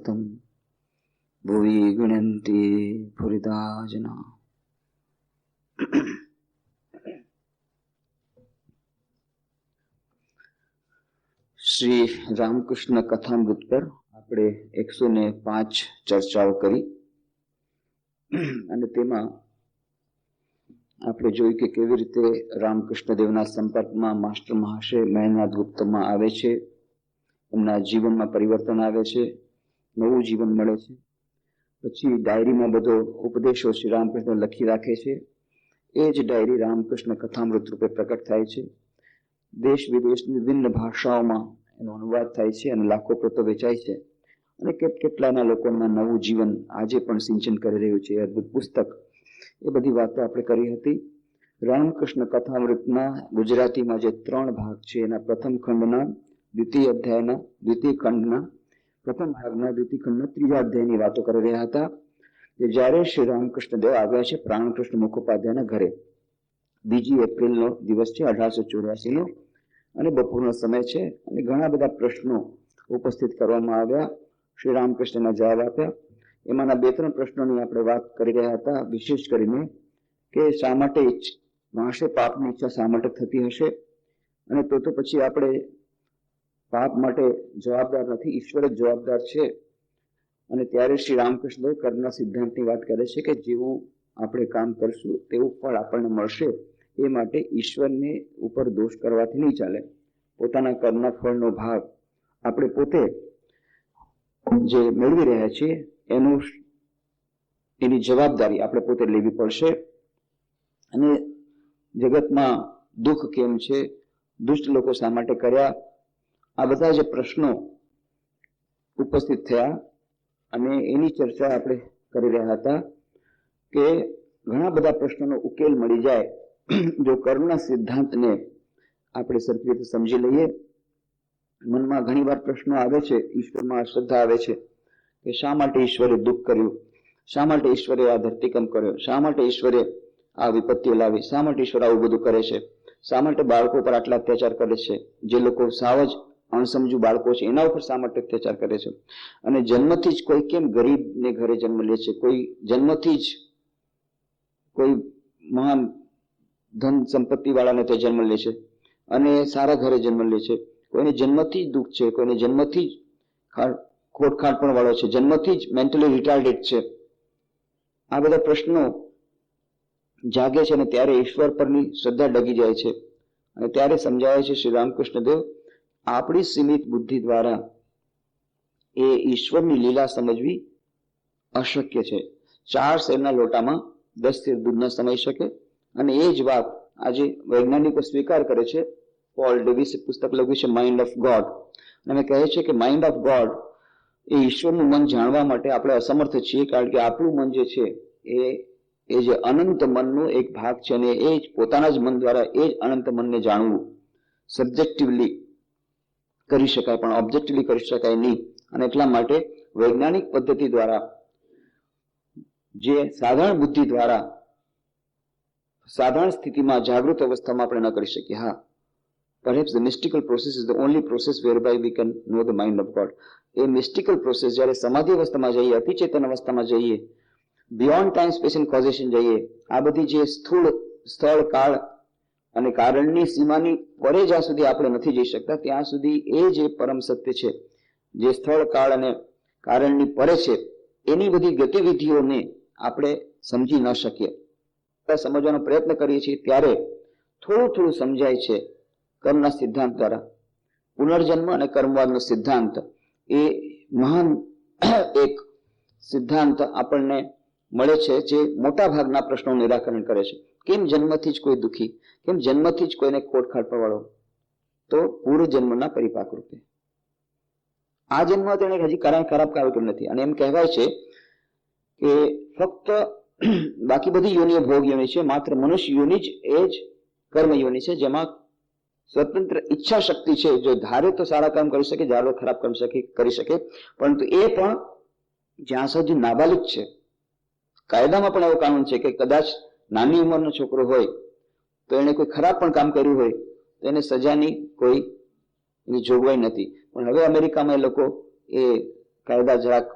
तम भुवि गृह्णन्ति भूरिदा जना। શ્રી રામકૃષ્ણ કથામૃત પર આપણે 105 ચર્ચાઓ કરી અને તેમાં આપણે જોયું કે કેવી રીતે રામકૃષ્ણ દેવના સંપર્કમાં માસ્ટર મહાશય મહેન્દ્રનાથ ગુપ્તમાં આવે છે, એમના જીવનમાં પરિવર્તન આવે છે, નવું જીવન મળે છે. પછી ડાયરીમાં બધો ઉપદેશો શ્રી રામકૃષ્ણ લખી રાખે છે. એ જ ડાયરી રામકૃષ્ણ કથામૃત રૂપે પ્રકટ થાય છે. દેશ વિદેશની વિભિન્ન ભાષાઓમાં એનો અનુવાદ થાય છે અને લાખો પ્રતો વેચાય છે અને કેટલાના લોકોના નવું જીવન આજે પણ સિંચન કરી રહ્યું છે. અદ્ભુત પુસ્તક. એ બધી વાતો આપણે કરી હતી. રામકૃષ્ણ કથામૃતના ગુજરાતીમાં જે 3 ભાગ છે એના પ્રથમ ખંડના દ્વિતીય અધ્યાયના દ્વિતીય ખંડના પ્રથમ ભાગના દ્વિતીય ખંડના ત્રીજા અધ્યાયની વાતો કરી રહ્યા હતા કે જ્યારે શ્રી રામકૃષ્ણ દેવ આવ્યા છે પ્રાણકૃષ્ણ મુખોપાધ્યાયના ઘરે. 2 એપ્રિલનો દિવસ છે 1884નો અને બપોરનો સમય છે અને ઘણા બધા પ્રશ્નો ઉપસ્થિત કરવામાં આવ્યા. શ્રી રામકૃષ્ણના જવાબ આપ્યા. એમાંના 2-3 પ્રશ્નોની આપણે વાત કરી રહ્યા હતા, વિશેષ કરીને કે શા માટે મહાશય પાપની ઈચ્છા શા માટે થતી હશે, અને તો પછી આપણે પાપ માટે જવાબદાર નથી, ઈશ્વર જ જવાબદાર છે. અને ત્યારે શ્રી રામકૃષ્ણ કર્મના સિદ્ધાંતની વાત કરે છે કે જેવું આપણે કામ કરશું તેવું ફળ આપણને મળશે. એ માટે ઈશ્વરને ઉપર દોષ કરવાથી નહીં ચાલે. પોતાના કર્મના ફળનો ભાગ આપણે પોતે જે મેળવી રહ્યા છીએ એની જવાબદારી આપણે પોતે લેવી પડશે. અને જગતમાં દુઃખ કેમ છે, દુષ્ટ લોકો શા માટે કર્યા, આ બધા જે પ્રશ્નો ઉપસ્થિત થયા અને એની ચર્ચા આપણે કરી રહ્યા હતા કે ઘણા બધા પ્રશ્નોનો ઉકેલ મળી જાય જો કર્મના સિદ્ધાંતને આપણે સરખી રીતે સમજી લઈએ. મનમાં ઘણી વાર પ્રશ્નો આવે છે, ઈશ્વરમાં અશ્રદ્ધા આવે છે કે શા માટે ઈશ્વરે દુઃખ કર્યું, શા માટે ઈશ્વરે આ ધરતીકંપ કર્યો, શા માટે ઈશ્વરે આ વિપત્તિઓ લાવી, શા માટે ઈશ્વર આવું બધું કરે છે, શા માટે બાળકો પર આટલા અત્યાચાર કરે છે, જે લોકો સાવ જ અણસમજુ બાળકો છે એના ઉપર શા માટે અત્યાચાર કરે છે, અને જન્મથી જ કોઈ કેમ ગરીબને ઘરે જન્મ લે છે, કોઈ જન્મથી જ કોઈ મહાન ધન સંપત્તિ વાળાને તે જન્મ લે છે અને સારા ઘરે જન્મ લે છે, કોઈને જન્મથી જ દુઃખ છે, કોઈને જન્મથી જ ખોટખાટપણ વાળો છે, જન્મથી જ મેન્ટલી રિટાર્ડેડ છે. આ બધા પ્રશ્નો જાગે છે અને ત્યારે ઈશ્વર પરની શ્રદ્ધા ડગી જાય છે અને ત્યારે સમજાય છે શ્રી રામકૃષ્ણ દેવ આપણી સીમિત બુદ્ધિ દ્વારા એ ઈશ્વરની લીલા સમજવી અશક્ય છે. 4 શેરના લોટામાં 10 શેર દૂધ ન સમાઈ શકે. અને એ જ વાત આજે વૈજ્ઞાનિકો સ્વીકાર કરે છે. પોલ ડેવિસે પુસ્તક લખ્યું છે માઇન્ડ ઓફ ગોડ, અને કહે છે કે માઇન્ડ ઓફ ગોડ એ ઈશ્વરનું મન જાણવા માટે આપણે અસમર્થ છીએ, કારણ કે આપણું મન જે છે એ જે અનંત મનનો એક ભાગ છે અને એ જ પોતાના જ મન દ્વારા એ જ અનંત મનને જાણવું સબ્જેક્ટિવલી કરી શકાય પણ ઓબ્જેક્ટિવલી કરી શકાય નહીં. અને એટલા માટે વૈજ્ઞાનિક પદ્ધતિ દ્વારા જે સાધારણ બુદ્ધિ દ્વારા સાધારણ સ્થિતિમાં જાગૃત અવસ્થામાં આપણે ન કરી શકીએ. હા, perhaps the mystical process is the only process whereby we can know the mind of God. A mystical process જ્યારે સમાધિ અવસ્થામાં જઈએ, અતિચેતન અવસ્થામાં જઈએ, બિયોન્ડ ટાઈમ સ્પેસ એન્ડ કોઝેશન જઈએ, આ બધી જે સ્થૂળ સ્થળ કાળ અને કારણની સીમાની પરે જ્યાં સુધી આપણે નથી જઈ શકતા ત્યાં સુધી એ જે પરમ સત્ય છે જે સ્થળ કાળ અને કારણની પરે છે એની બધી ગતિવિધિઓને આપણે સમજી ન શકીએ. સમજવાનો પ્રયત્ન કરીએ છીએ ત્યારે થોડું થોડું સમજાય છે કર્મના સિદ્ધાંત દ્વારા. પુનર્જન્મ અને કર્મવાદનો સિદ્ધાંત એ મહાન એક સિદ્ધાંત આપણને મળે છે જે મોટા ભાગના પ્રશ્નોનું નિરાકરણ કરે છે. કેમ જન્મથી જ કોઈ દુઃખી, કેમ જન્મથી જ કોઈને ખોટ વાળો? તો પૂર્વ જન્મના પરિપાક રૂપે આ જન્મ તેને હજી ખરાબ કાવ્યું નથી. અને એમ કહેવાય છે કે ફક્ત બાકી બધી યોનિઓ ભોગ યોની છે, માત્ર મનુષ્ય યોની જ એ જ કર્મ યોની છે જેમાં સ્વતંત્ર ઈચ્છા શક્તિ છે. જો ધારે તો સારા કામ કરી શકે, ધારે ખરાબ કામ કરી શકે, પરંતુ એ પણ જ્યાં સુધી નાબાલિગ છે. કાયદામાં પણ એવો કાનૂન છે કે કદાચ નાની ઉંમરનો છોકરો હોય તો એને કોઈ ખરાબ પણ કામ કર્યું હોય તો એને સજાની કોઈ એની જોગવાઈ નથી. પણ હવે અમેરિકામાં એ લોકો એ કાયદા જરાક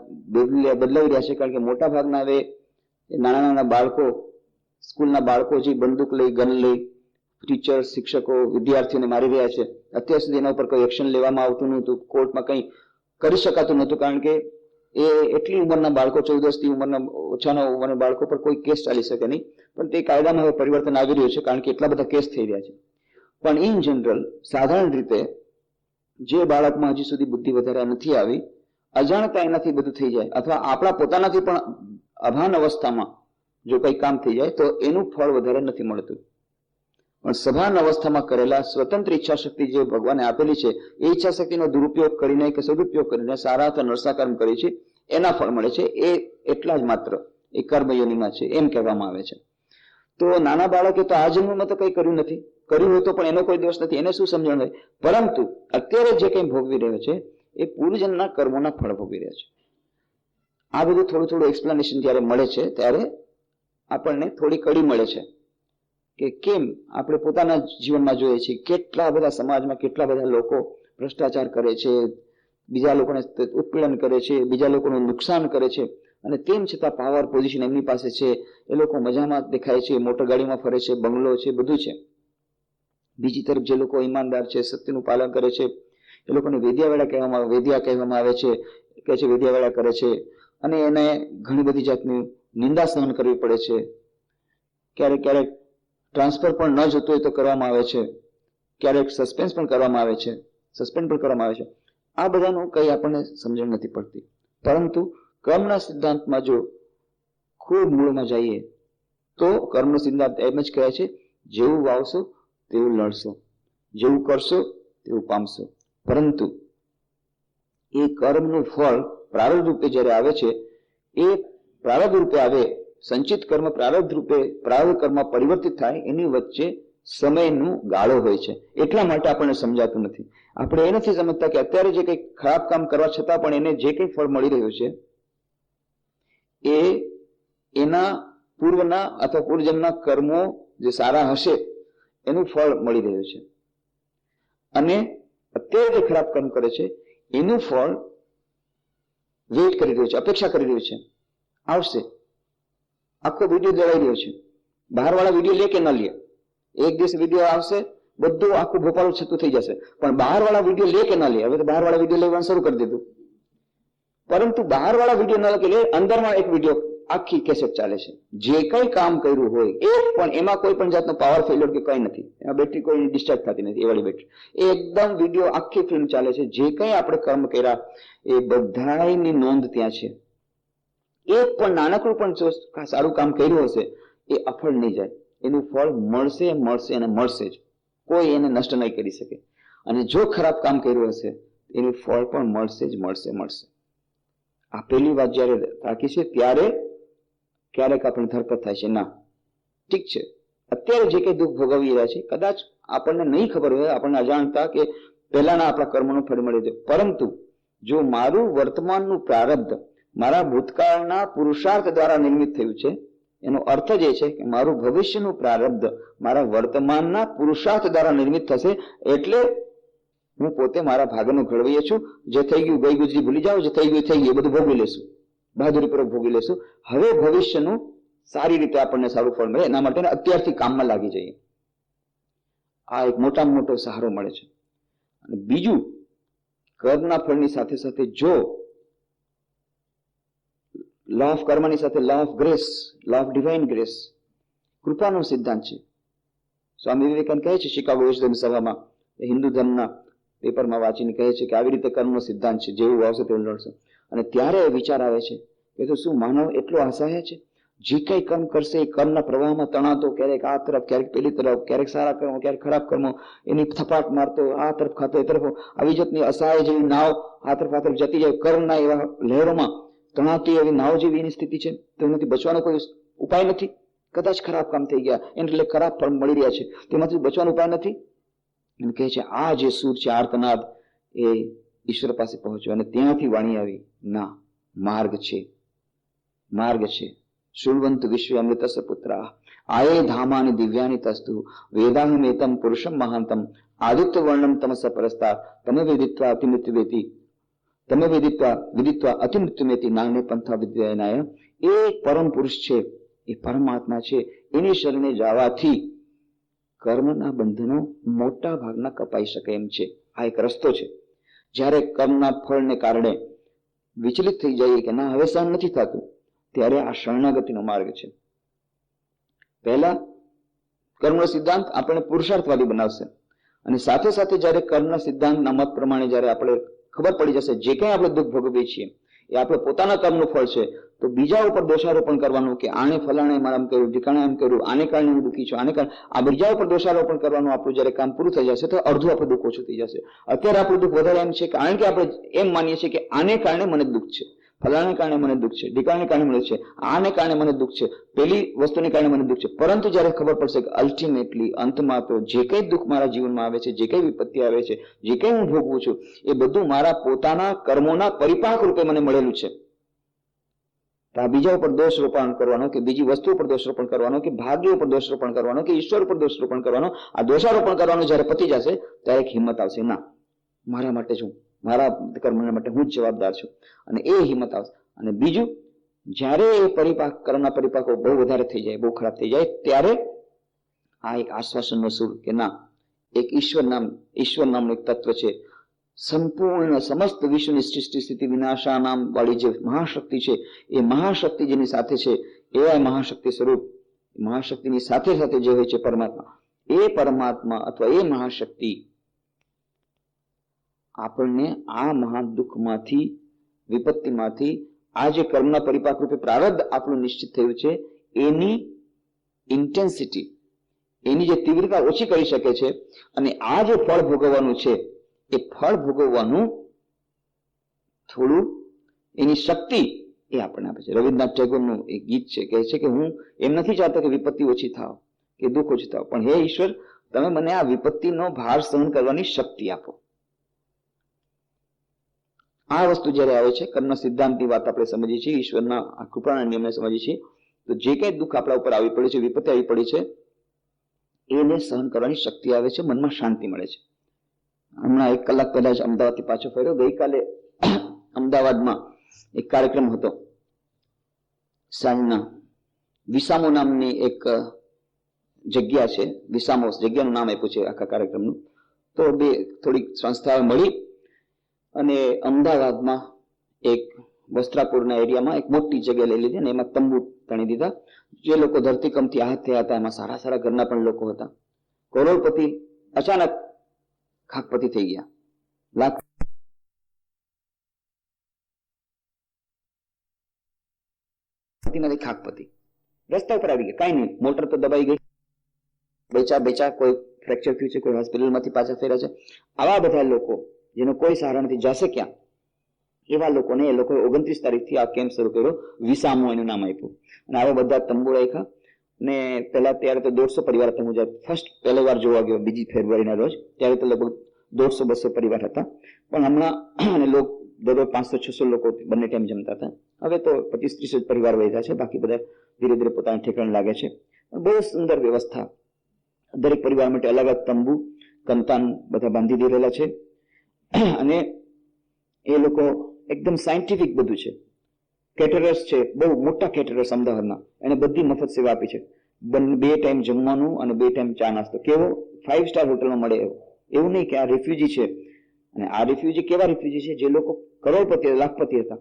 બદલાઈ રહ્યા છે, કારણ કે મોટા ભાગના હવે નાના નાના બાળકો, સ્કૂલના બાળકો જે બંદૂક લઈ, ગન લઈ ટીચર, શિક્ષકો વિદ્યાર્થીઓને મારી રહ્યા છે. અત્યાર સુધી એના ઉપર કોઈ એક્શન લેવામાં આવતું નહોતું, કોર્ટમાં કંઈ કરી શકાતું નહોતું, કારણ કે એ એટલી ઉંમરના બાળકો, 14 વર્ષની ઉંમરના, ઓછાના ઉંમરના બાળકો પર કોઈ કેસ ચાલી શકે નહીં. પણ તે કાયદામાં હવે પરિવર્તન આવી રહ્યું છે, કારણ કે એટલા બધા કેસ થઈ રહ્યા છે. પણ ઇન જનરલ, સાધારણ રીતે જે બાળકમાં હજી સુધી બુદ્ધિ વધારે નથી આવી, અજાણતા એનાથી બધું થઈ જાય, અથવા આપણા પોતાનાથી પણ અભાન અવસ્થામાં જો કંઈ કામ થઈ જાય તો એનું ફળ વધારે નથી મળતું. પણ સભાન અવસ્થામાં કરેલા સ્વતંત્ર ઈચ્છા શક્તિ જે ભગવાને આપેલી છે, એ ઈચ્છા શક્તિનો દુરુપયોગ કરીને કે સદુપયોગ કરીને સારા અથવા નરસા કર્મ કરે છે, એના ફળ મળે છે. એ એટલા જ માત્ર એ કર્મયોનીમાં છે, એમ કહેવામાં આવે છે. તો નાના બાળકે તો આ જન્મમાં તો કંઈ કર્યું નથી, કર્યું હોય તો પણ એનો કોઈ દોષ નથી, એને શું સમજણ હોય. પરંતુ અત્યારે જે કંઈ ભોગવી રહ્યો છે એ પૂર્વજન્મના કર્મોના ફળ ભોગવી રહ્યા છે. આ બધું થોડું થોડું એક્સપ્લેનેશન જ્યારે મળે છે ત્યારે આપણને થોડી કડી મળે છે કે કેમ આપણે પોતાના જીવનમાં જોઈએ છીએ કેટલા બધા સમાજમાં કેટલા બધા લોકો ભ્રષ્ટાચાર કરે છે, બીજા લોકોને ઉત્પીડન કરે છે, બીજા લોકોનું નુકસાન કરે છે, અને તેમ છતાં પાવર પોઝિશન એમની પાસે છે, એ લોકો મજામાં દેખાય છે, મોટર ગાડીમાં ફરે છે, બંગલો છે, બધું છે. બીજી તરફ જે લોકો ઈમાનદાર છે, સત્યનું પાલન કરે છે, એ લોકોને વેદ્યાવેળા કહેવામાં આવે છે, કહે છે વેદ્યાવેળા કરે છે, અને એને ઘણી બધી જાતની નિંદા સહન કરવી પડે છે. ક્યારેક ક્યારેક ટ્રાન્સફર પણ ન જતું હોય તો કરવામાં આવે છે, ક્યારેક સસ્પેન્ડ પણ કરવામાં આવે છે. આ બધાનું કંઈ આપણને સમજણ નથી પડતી. પરંતુ કર્મના સિદ્ધાંતમાં જો ખૂબ મૂળમાં જઈએ તો કર્મનો સિદ્ધાંત એમ જ કહે છે, જેવું વાવશો તેવું લડશો, જેવું કરશો તેવું પામશો. પરંતુ એ કર્મનું ફળ પ્રારબ્ધ રૂપે જ્યારે આવે છે, એ પ્રારબ્ધ રૂપે આવે, સંચિત કર્મ પ્રારબ્ધ રૂપે પ્રારબ્ધ કર્મ પરિવર્તિત થાય, એની વચ્ચે સમયનું ગાળો હોય છે. એટલા માટે આપણને સમજાતું નથી. આપણે એ નથી સમજતા કે અત્યારે જે કંઈ ખરાબ કામ કરવા છતાં પણ એને જે કંઈ ફળ મળી રહ્યું છે એ એના પૂર્વના અથવા પૂર્વજન્મના કર્મો જે સારા હશે એનું ફળ મળી રહ્યું છે. અને અત્યારે જે ખરાબ કર્મ કરે છે એનું ફળ વેઇટ કરી રહ્યું છે, અપેક્ષા કરી રહ્યું છે, આવશે. આખો વિડીયો દળાઈ રહ્યો છે. બહારવાળા વિડીયો લે કે ન લે, એક દિવસ વિડીયો આવશે, બધું આખું ભોપાળું છતું થઈ જશે. પણ બહારવાળા વિડીયો લે કે ન લે, હવે તો બહારવાળા વિડીયો લેવાનું શરૂ કરી દીધું. પરંતુ બહારવાળા વિડીયો ન લે, અંદરમાં એક વિડીયો આખી કેસેટ ચાલે છે. જે કંઈ કામ કર્યું હોય એક પણ એમાં કોઈ પણ જાતનો પાવર ફેલ્યોર કે કંઈ નથી, એમાં બેટરી કોઈ ડિસ્ચાર્જ થતી નથી, એ વાળી બેટરી એકદમ વિડીયો આખી ફિલ્મ ચાલે છે. જે કંઈ આપણે કર્મ કર્યા એ બધાની નોંધ ત્યાં છે. એક પણ નાનકડું પણ જો સારું કામ કર્યું હશે એ અફળ નહીં જાય, એનું ફળ મળશે અને મળશે જ, કોઈ એને નષ્ટ નહીં કરી શકે. અને જો ખરાબ કામ કર્યું હશે એનું ફળ પણ મળશે જ મળશે. આ પહેલી વાત જ્યારે રાખી છે ત્યારે ક્યારેક આપણે ધરપત થાય છે, ના ઠીક છે અત્યારે જે કંઈ દુઃખ ભોગવી રહ્યા છે કદાચ આપણને નહીં ખબર હોય, આપણને અજાણતા કે પહેલાના આપણા કર્મનું ફળ મળી જાય. પરંતુ જો મારું વર્તમાનનું પ્રારબ્ધ મારા ભૂતકાળના પુરુષાર્થ દ્વારા નિર્મિત થયું છે, એનો અર્થ જ એ છે કે મારું ભવિષ્યનું પ્રારબ્ધ મારા વર્તમાનના પુરુષાર્થ દ્વારા નિર્મિત થશે. એટલે હું પોતે મારા ભાગનું ઘડવૈયો છું. જે થઈ ગયું ગઈ ગુજરી ભૂલી જાઓ, જે થઈ ગયું એ બધું ભોગવી લેશું, બહાદુરીપૂર્વક ભોગવી લેશું. હવે ભવિષ્યનું સારી રીતે આપણને સારું ફળ મળે એના માટે અત્યારથી કામમાં લાગી જઈએ. આ એક મોટામાં મોટો સહારો મળે છે. અને બીજું, કર્મના ફળની સાથે સાથે જો લો ઓફ કર્મની સાથે law of grace, law of divine grace, કૃપાનો સિદ્ધાંત છે. સ્વામી વિવેકાનંદ કહે છે શિકાગો વિશ્વ સભામાં, હિન્દુ ધર્મના પેપરમાં વાંચીને કહે છે કે આવી રીતે કર્મનો સિદ્ધાંત છે, જેવું વાવશે તેવું લડશે. અને ત્યારે વિચાર આવે છે કે તો શું માનવ એટલો અસહાય છે? જે કંઈ કર્મ કરશે એ કર્મના પ્રવાહમાં તણાતો, ક્યારેક આ તરફ, ક્યારેક પેલી તરફ, ક્યારેક સારા કર્મો, ક્યારેક ખરાબ કર્મો, એની થપાટ મારતો, આ તરફ ખાતો એ તરફ, આવી જાતની અસહાય જેવી નાવ આ તરફ જતી જાય, કર્મના એવા લહેરોમાં તણાતી એવી નાવ જેવી એની સ્થિતિ છે. તો એનાથી બચવાનો કોઈ ઉપાય નથી. કદાચ ખરાબ કામ થઈ ગયા એને એટલે ખરાબ ફળ મળી રહ્યા છે, તેમાંથી બચવાનો ઉપાય નથી. એમ કહે છે આ જે સૂર છે, આર્તનાદ, એ ઈશ્વર પાસે પહોંચ્યો. અને ત્યાંથી વાણી આવી, ના, માર્ગ છે. શૃણવંતુ વિશ્વ અમૃતસ્સ પુત્રા આયે ધામાની દિવ્યાની તસ્તુ વેદાહમેતમ પુરુષમ મહાંતમ આદિત્ય વર્ણમ તમસ પરસ્તા તમે વેદિત્વા અતિમિત્વેતિ તમે વિદિત્વા અતિમૃત્યુમેતિ નાને પંથા વિદ્યાનાય, એ પરમ પુરુષ છે, એ પરમાત્મા છે, એની શરણે જવાથી કર્મના બંધનો મોટા ભાગના કપાઈ શકે એમ છે. આ એક રસ્તો છે. જ્યારે કર્મના ફળને કારણે વિચલિત થઈ જઈએ કે ના હવે સહન નથી થતું, ત્યારે આ શરણાગતિનો માર્ગ છે. પહેલા કર્મનો સિદ્ધાંત આપણને પુરુષાર્થવાદી બનાવશે, અને સાથે સાથે જ્યારે કર્મના સિદ્ધાંતના મત પ્રમાણે જ્યારે આપણે ખબર પડી જશે જે કંઈ આપણે દુઃખ ભોગવીએ છીએ એ આપણે પોતાના કર્મનું ફળ છે, તો બીજા ઉપર દોષારોપણ કરવાનું કે આને ફલાણે મારા કર્યું, ઠીકાણે એમ કર્યું, આને કારણે હું દુઃખી છું, આને કારણે, આ બીજા ઉપર દોષારોપણ કરવાનું આપણું જ્યારે કામ પૂરું થઈ જશે તો અડધું આપણું દુઃખ ઓછું થઈ જશે. અત્યારે આપણું દુઃખ વધારે એમ છે કારણ કે આપણે એમ માનીએ છીએ કે આને કારણે મને દુઃખ છે, ફલાણે કારણે મને દુઃખ છે, ઢીકાણે કારણે મને છે, આને કારણે મને દુઃખ છે, પેલી વસ્તુને કારણે મને દુઃખ છે. પરંતુ જ્યારે ખબર પડશે કે અલ્ટિમેટલી અંતમાં તો જે કંઈ દુઃખ મારા જીવનમાં આવે છે, જે કંઈ વિપત્તિ આવે છે, જે કંઈ હું ભોગવું છું, એ બધું મારા પોતાના કર્મોના પરિપાક રૂપે મને મળેલું છે. તો આ બીજા ઉપર દોષારોપણ કરવાનો કે બીજી વસ્તુ ઉપર દોષારોપણ કરવાનો કે ભાગ્ય ઉપર દોષારોપણ કરવાનો કે ઈશ્વર ઉપર દોષારોપણ કરવાનો, આ દોષારોપણ કરવાનો જ્યારે પતી જશે ત્યારે એક હિંમત આવશે, ના મારા માટે છું, મારા કર્મના માટે હું જ જવાબદાર છું, અને એ હિંમત આવશે. અને બીજું, જ્યારે એ પરિપાક કર્મના પરિપાકો બહુ વધારે થઈ જાય, બહુ ખરાબ થઈ જાય, ત્યારે આ એક આશ્વાસનનો સુર કે ના, એક ઈશ્વર નામનું એક તત્વ છે, સંપૂર્ણ સમસ્ત વિશ્વની સૃષ્ટિ સ્થિતિ વિનાશા નામ વાળી જે મહાશક્તિ છે, એ મહાશક્તિ જેની સાથે છે, એવા મહાશક્તિ સ્વરૂપ, મહાશક્તિની સાથે સાથે જે હોય છે પરમાત્મા, એ પરમાત્મા અથવા એ મહાશક્તિ આપણને આ મહા દુઃખમાંથી, વિપત્તિમાંથી, આ જે કર્મના પરિપાક રૂપે પ્રારબ્ધ આપણું નિશ્ચિત થયું છે એની ઇન્ટેન્સિટી, એની જે તીવ્રતા ઓછી કરી શકે છે, અને આ જે ફળ ભોગવવાનું છે એ ફળ ભોગવવાનું થોડું એની શક્તિ એ આપણને આપે છે. રવિન્દ્રનાથ ટેગોરનું એક ગીત છે, કહે છે કે હું એમ નથી ચાહતો કે વિપત્તિ ઓછી થાવ કે દુઃખ ઓછું થાવ, પણ હે ઈશ્વર, તમે મને આ વિપત્તિનો ભાર સહન કરવાની શક્તિ આપો. આ વસ્તુ જ્યારે આવે છે, કર્મના સિદ્ધાંતની વાત આપણે સમજીએ છીએ, ઈશ્વરના આ કૃપાના નિયમને સમજીએ છીએ, તો જે કંઈ દુઃખ આપણા ઉપર આવી પડી છે, વિપત્તિ આવી પડી છે, એને સહન કરવાની શક્તિ આવે છે, મનમાં શાંતિ મળે છે. હમણાં 1 કલાક પહેલા જ અમદાવાદથી પાછો ફર્યો. ગઈકાલે અમદાવાદમાં એક કાર્યક્રમ હતો, સાંજના વિસામો નામની એક જગ્યા છે, વિસામોસ જગ્યાનું નામ આપ્યું છે આખા કાર્યક્રમનું. તો બે થોડીક સંસ્થાઓ મળી અને અમદાવાદમાં એક વસ્ત્રાપુરના એરિયામાં એક મોટી જગ્યા લઈ લીધી અને એમાં તંબુ તણી દીધા. જે લોકો ધરતીકંપથી આહત થયા હતા એમાં સારા સારા ઘરના પણ લોકો હતા. કરોડપતિ અચાનક ખાકપતિ થઈ ગયા, લાખપતિમાંથી ખાકપતિ, રસ્તા ઉપર આવી ગયા, કઈ નહીં, મોટર તો દબાઈ ગઈ, બેચા કોઈ ફ્રેક્ચર થયું છે, કોઈ હોસ્પિટલમાંથી પાછા ફેર્યા છે. આવા બધા લોકો જેનો કોઈ સહારા નથી, જશે ક્યાં, એવા લોકોને એ લોકોએ 29 તારીખથી આ કેમ્પ શરૂ કર્યો, વિસામો એનું નામ આપ્યું. અને આવા બધા તંબુ રાખ્યા. ને પહેલા ત્યારે તો 150 પરિવાર હતા. હું ફર્સ્ટ પહેલી વાર જોવા ગયો 2 ફેબ્રુઆરીના રોજ, ત્યારે તો લગભગ 150-200 પરિવાર હતા. પણ હમણાં લોક દરરોજ 500-600 લોકો બંને ટાઈમ જમતા હતા. હવે તો 25-30 પરિવાર વધ્યા છે, બાકી બધા ધીરે ધીરે પોતાના ઠેકાણે લાગે છે. બહુ સુંદર વ્યવસ્થા, દરેક પરિવાર માટે અલગ અલગ તંબુ, કંતાન બધા બાંધી દીધેલા છે. અને એ લોકો એકદમ સાયન્ટિફિક બધું છે. કેટરર્સ છે, બહુ મોટા કેટરર્સ અમદાવાદના, એને બધી મફત સેવા આપી છે. 2 ટાઈમ જમવાનું અને 2 ટાઈમ ચા નાસ્તો. કેવો 5 સ્ટાર હોટલમાં મળે એવું નહીં કે આ રિફ્યુજી છે. અને આ રિફ્યુજી કેવા રિફ્યુજી છે, જે લોકો કરોડપતિ લાખપતિ હતા,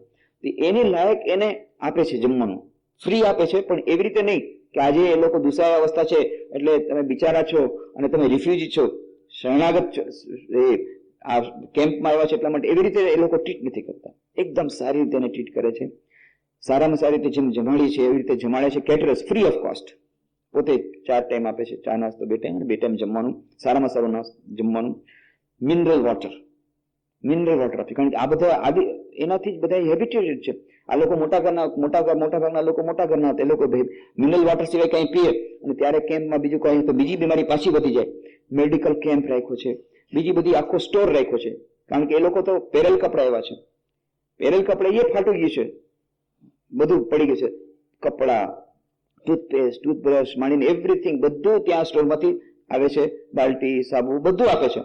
એની લાયક એને આપે છે જમવાનું, ફ્રી આપે છે. પણ એવી રીતે નહીં કે આજે એ લોકો દુસાયા અવસ્થા છે એટલે તમે બિચારા છો અને તમે રિફ્યુજી છો, શરણાગત છો, આ કેમ્પમાં આવ્યા છે એટલા માટે, એવી રીતે એ લોકો ટ્રીટ નથી કરતા. એકદમ સારી રીતે એને ટ્રીટ કરે છે, સારામાં સારી રીતે જેમ જમાડી છે એવી રીતે જમાડે છે. કેટરર્સ ફ્રી ઓફ કોસ્ટ, પોતે 4 ટાઈમ આપે છે, ચા નાસ્તો 2 ટાઈમ અને 2 ટાઈમ જમવાનું, સારામાં સારું જમવાનું. મિનરલ વોટર આપે, કારણ કે આ બધા એનાથી જ બધા હેબિચ્યુએટેડ છે. આ લોકો મોટા ભાગના લોકો મોટા ઘરના હતા, એ લોકો મિનરલ વોટર સિવાય કંઈ પીએ અને ત્યારે કેમ્પમાં બીજું કહે તો બીજી બીમારી પાછી વધી જાય. મેડિકલ કેમ્પ રાખ્યો છે, બીજી બધી આખો સ્ટોર રાખ્યો છે, કારણ કે એ લોકો તો પહેરેલ કપડા એવા છે, પહેરેલ કપડા એ ફાટી ગયું છે, બધું પડી ગયું છે, કપડા, ટૂથપેસ્ટ, ટૂથબ્રશ માંડીને એવરીથિંગ બધું ત્યાં સ્ટોરમાંથી આવે છે. બાલ્ટી, સાબુ બધું આપે છે,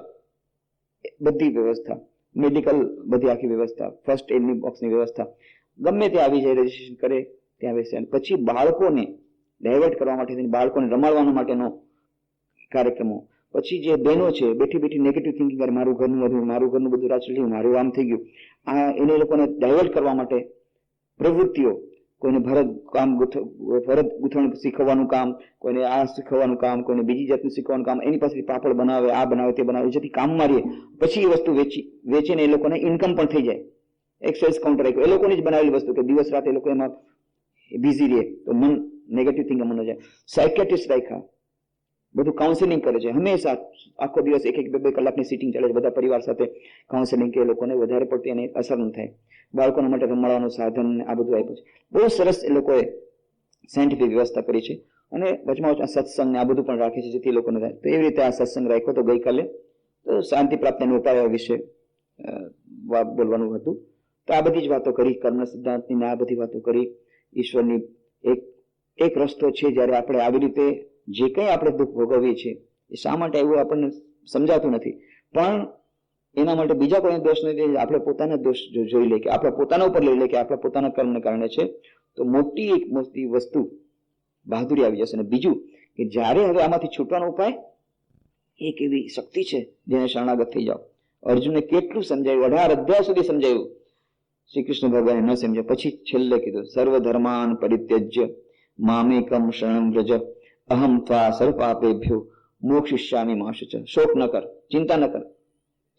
બધી વ્યવસ્થા. મેડિકલ બધી આખી વ્યવસ્થા, ફર્સ્ટ એડની બોક્સની વ્યવસ્થા, ગમે તે આવી જાય, રજીસ્ટ્રેશન કરે ત્યાં બેસે. અને પછી બાળકોને ડાયવર્ટ કરવા માટે, બાળકોને રમાડવા માટેનો કાર્યક્રમો. પછી જે બહેનો છે બેઠી બેઠી નેગેટિવ થિંકિંગ કરે, મારું ઘરનું બધું, મારું ઘરનું બધું રાજ્ય, મારું આમ થઈ ગયું, આ એને લોકોને ડાયવર્ટ કરવા માટે પ્રવૃત્તિઓ, કોઈને ભરત ગૂંથણ શીખવવાનું કામ, કોઈને આ શીખવવાનું કામ, કોઈને બીજી જાતનું શીખવાનું કામ, એની પાસેથી પાપડ બનાવે, આ બનાવે, તે બનાવે, જેથી કામ મારીએ, પછી એ વસ્તુ વેચીને એ લોકોને ઇન્કમ પણ થઈ જાય. એક સેલ્સ કાઉન્ટર રાખ્યું, એ લોકોની જ બનાવેલી વસ્તુ કે દિવસ રાત એ લોકો એમાં બિઝી રહે તો મન નેગેટિવ થિંકિંગ ન જાય. સાયકેટ્રિસ્ટ રાખ્યા, બધું કાઉન્સેલિંગ કરે છે, હંમેશા આખો દિવસ 1-2 કલાકની સીટિંગ ચાલે છે, બધા પરિવાર સાથે કાઉન્સેલિંગ, કે એ લોકોને વધારે પડતી એની અસર ન થાય. બાળકોના માટે રમાડવાનું સાધન આ બધું આપ્યું છે. બહુ સરસ એ લોકોએ સાયન્ટિફિક વ્યવસ્થા કરી છે. અને વચમાં સત્સંગ ને આ બધું પણ રાખે છે જેથી એ લોકોને થાય. તો એવી રીતે આ સત્સંગ રાખ્યો તો ગઈકાલે તો શાંતિ પ્રાપ્તિના ઉપાયો વિશે બોલવાનું હતું. તો આ બધી જ વાતો કરી, કર્મ સિદ્ધાંતની આ બધી વાતો કરી. ઈશ્વરની એક રસ્તો છે, જયારે આપણે આવી રીતે જે કંઈ આપણે દુઃખ ભોગવીએ છીએ એ શા માટે આવ્યું આપણને સમજાતું નથી, પણ એના માટે બીજા કોઈ દોષ નથી, આપણે પોતાના દોષ જોઈ લે, કે આપણે પોતાના ઉપર લઈ લે કે આપણે પોતાના કર્મને કારણે છે, તો મોટી એક મોટી વસ્તુ બહાદુરી આવી જશે. અને બીજું કે જ્યારે હવે આમાંથી છૂટવાનો ઉપાય એક એવી શક્તિ છે જેને શરણાગત થઈ જાઓ. અર્જુનને કેટલું સમજાયું, 18 અધ્યાય સુધી સમજાયું, શ્રી કૃષ્ણ ભગવાને ન સમજ્યા. પછી છેલ્લે કીધું, સર્વ ધર્માન પરિત્યજ્ય મામેકમ શરણમ વ્રજ અહમ ત્વા સર્વપાપેભ્યો મોક્ષિષ્યામિ મા શુચઃ. શોક ન કર, ચિંતા ન કર,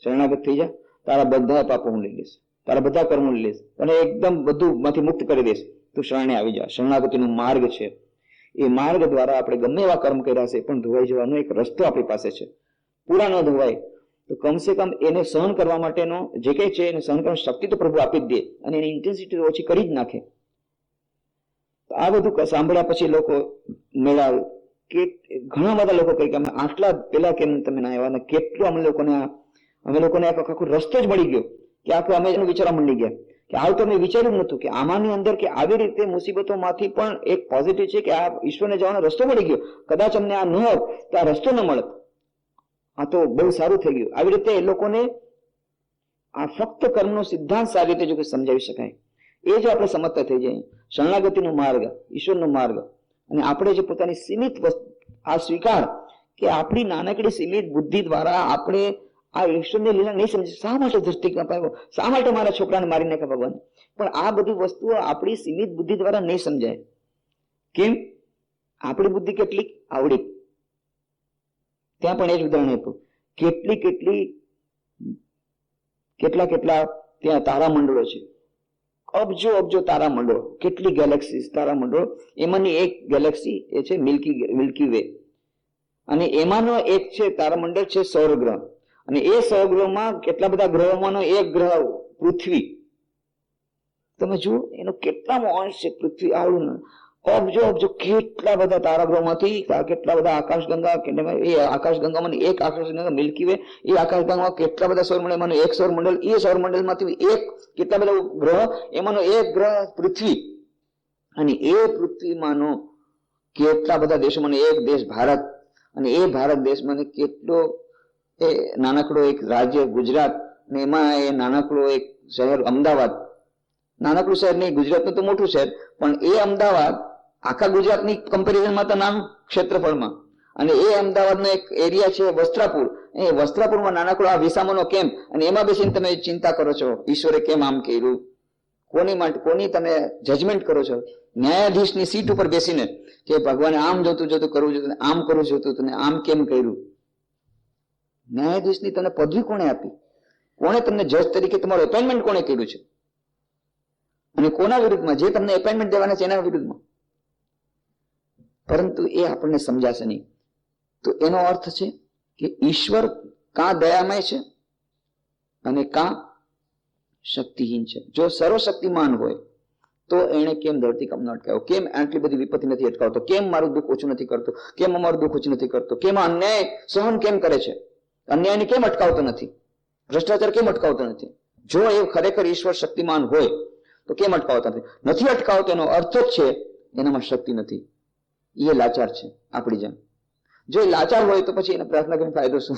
શરણાગત થઈ જા, તારા બધા પાપો હું લઈ લઈશ, તારા બધા કર્મો લઈ લઈશ, અને એકદમ બધું માંથી મુક્ત કરી દઈશ, તું શરણે આવી જા. શરણાગતિનો માર્ગ છે. એ માર્ગ દ્વારા આપણે ગમે એવા કર્મ કર્યા છે પણ ધોવાઈ જવાનો એક રસ્તો આપણી પાસે છે. પૂરા ન ધોવાય તો કમસે કમ એને સહન કરવા માટેનો જે કંઈ છે એને સહન કરવાની શક્તિ તો પ્રભુ આપી જ દે, અને એની ઇન્ટેન્સિટી ઓછી કરી જ નાખે. આ બધું સાંભળ્યા પછી લોકો મેળા કે ઘણા બધા લોકો કહે કે અમે આટલા પેલા કેમ તમે ના આવ્યા, અને કેટલું અમે લોકોને આખો રસ્તો જ મળી ગયો, કે આખું અમે એનું વિચારવા માંડી ગયા કે આવું તો મેં વિચાર્યું નતું કે આમાંની અંદર કે આવી રીતે મુસીબતોમાંથી પણ એક પોઝિટિવ છે કે આ ઈશ્વરને જવાનો રસ્તો મળી ગયો. કદાચ અમને આ ન હોત તો આ રસ્તો ન મળત, આ તો બહુ સારું થઈ ગયું. આવી રીતે એ લોકોને આ ફક્ત કર્મનો સિદ્ધાંત સારી રીતે જો સમજાવી શકાય, એ જો આપણે સમજતા થઈ જાય, શરણાગતિનો માર્ગ, ઈશ્વરનો માર્ગ, અને આપણે જે પોતાની સીમિત આ સ્વીકાર કે આપણી નાનકડી સીમિત બુદ્ધિ દ્વારા આપણે આ ઈશ્વરની લીલા નહીં સમજી. શા માટે ધરતી અપાયો, શા માટે મારા છોકરાને મારી નાખ્યા ભગવાન? પણ આ બધી વસ્તુઓ આપણી સીમિત બુદ્ધિ દ્વારા નહીં સમજાય. કેમ? આપણી બુદ્ધિ કેટલી આવડી. ત્યાં પણ એ જ ઉદાહરણ આપ્યું, કેટલા ત્યાં તારામંડળો છે, અબજો તારામંડળો, કેટલી ગેલેક્સી તારામંડળો, એમાંની એક ગેલેક્સી એ છે મિલ્કી વે, અને એમાંનો એક છે તારામંડળ છે સૌરગ્રહ, અને એ સૌરગ્રહમાં કેટલા બધા ગ્રહોમાંનો એક ગ્રહ પૃથ્વી. તમે જુઓ એનો કેટલામો અંશ છે પૃથ્વી. આવડું અબજો કેટલા બધા તારાગ્રહોમાંથી કેટલા બધા આકાશગંગા, એ આકાશગંગામાં એક આકાશગંગા મિલ્કી વે, એ આકાશગંગામાં કેટલા બધા સૌરમંડળ, એમાંનું એક સૌરમંડળ, એ સૌરમંડળમાંથી એક કેટલા બધા ગ્રહ, એમાંનો એક ગ્રહ પૃથ્વી, અને એ પૃથ્વીમાંનો કેટલા બધા દેશોમાંનો એક દેશ ભારત, અને એ ભારત દેશમાં કેટલો એ નાનકડો એક રાજ્ય ગુજરાત, અને એમાં એ નાનકડો એક શહેર અમદાવાદ. નાનકડું શહેર નહીં, ગુજરાતનું તો મોટું શહેર, પણ એ અમદાવાદ આખા ગુજરાતની કમ્પેરિઝનમાં તો નાનું ક્ષેત્રફળમાં, અને એ અમદાવાદનો એક એરિયા છે વસ્ત્રાપુર, એ વસ્ત્રાપુરમાં નાનકડો આ વિસામાનો કેમ્પ, અને એમાં બેસીને તમે ચિંતા કરો છો ઈશ્વરે કેમ આમ કર્યું, કોની તમે જજમેન્ટ કરો છો. ન્યાયાધીશની સીટ ઉપર બેસીને કે ભગવાને આમ જોતું કરવું જોતું, આમ કરવું જોતું તને, આમ કેમ કર્યું? ન્યાયાધીશની તને પદવી કોણે આપી? કોણે તમને જજ તરીકે તમારું એપોઇન્ટમેન્ટ કોણે કર્યું છે? અને કોના વિરુદ્ધમાં? જે તમને એપોઇન્ટમેન્ટ દેવાના છે એના વિરુદ્ધમાં. પરંતુ એ આપણને સમજાશે નહીં. તો એનો અર્થ છે કે ઈશ્વર કાં દયામય છે અને કાં શક્તિહીન છે. જો સર્વશક્તિમાન હોય તો એને કેમ ધરતીકંપને અટકાવ્યો? કેમ આટલી બધી વિપત્તિ નથી અટકાવતો? કેમ મારું દુઃખ ઓછું નથી કરતો? કેમ અમારું દુઃખ ઓછું નથી કરતો? કેમ અન્યાય સહન કેમ કરે છે? અન્યાયને કેમ અટકાવતો નથી? ભ્રષ્ટાચાર કેમ અટકાવતો નથી? જો એ ખરેખર ઈશ્વર શક્તિમાન હોય તો કેમ અટકાવતો નથી અટકાવતો? એનો અર્થ જ છે એનામાં શક્તિ નથી, એ લાચાર છે આપણી જેમ. જો એ લાચાર હોય તો પછી એને પ્રાર્થના કરીને ફાયદો શું?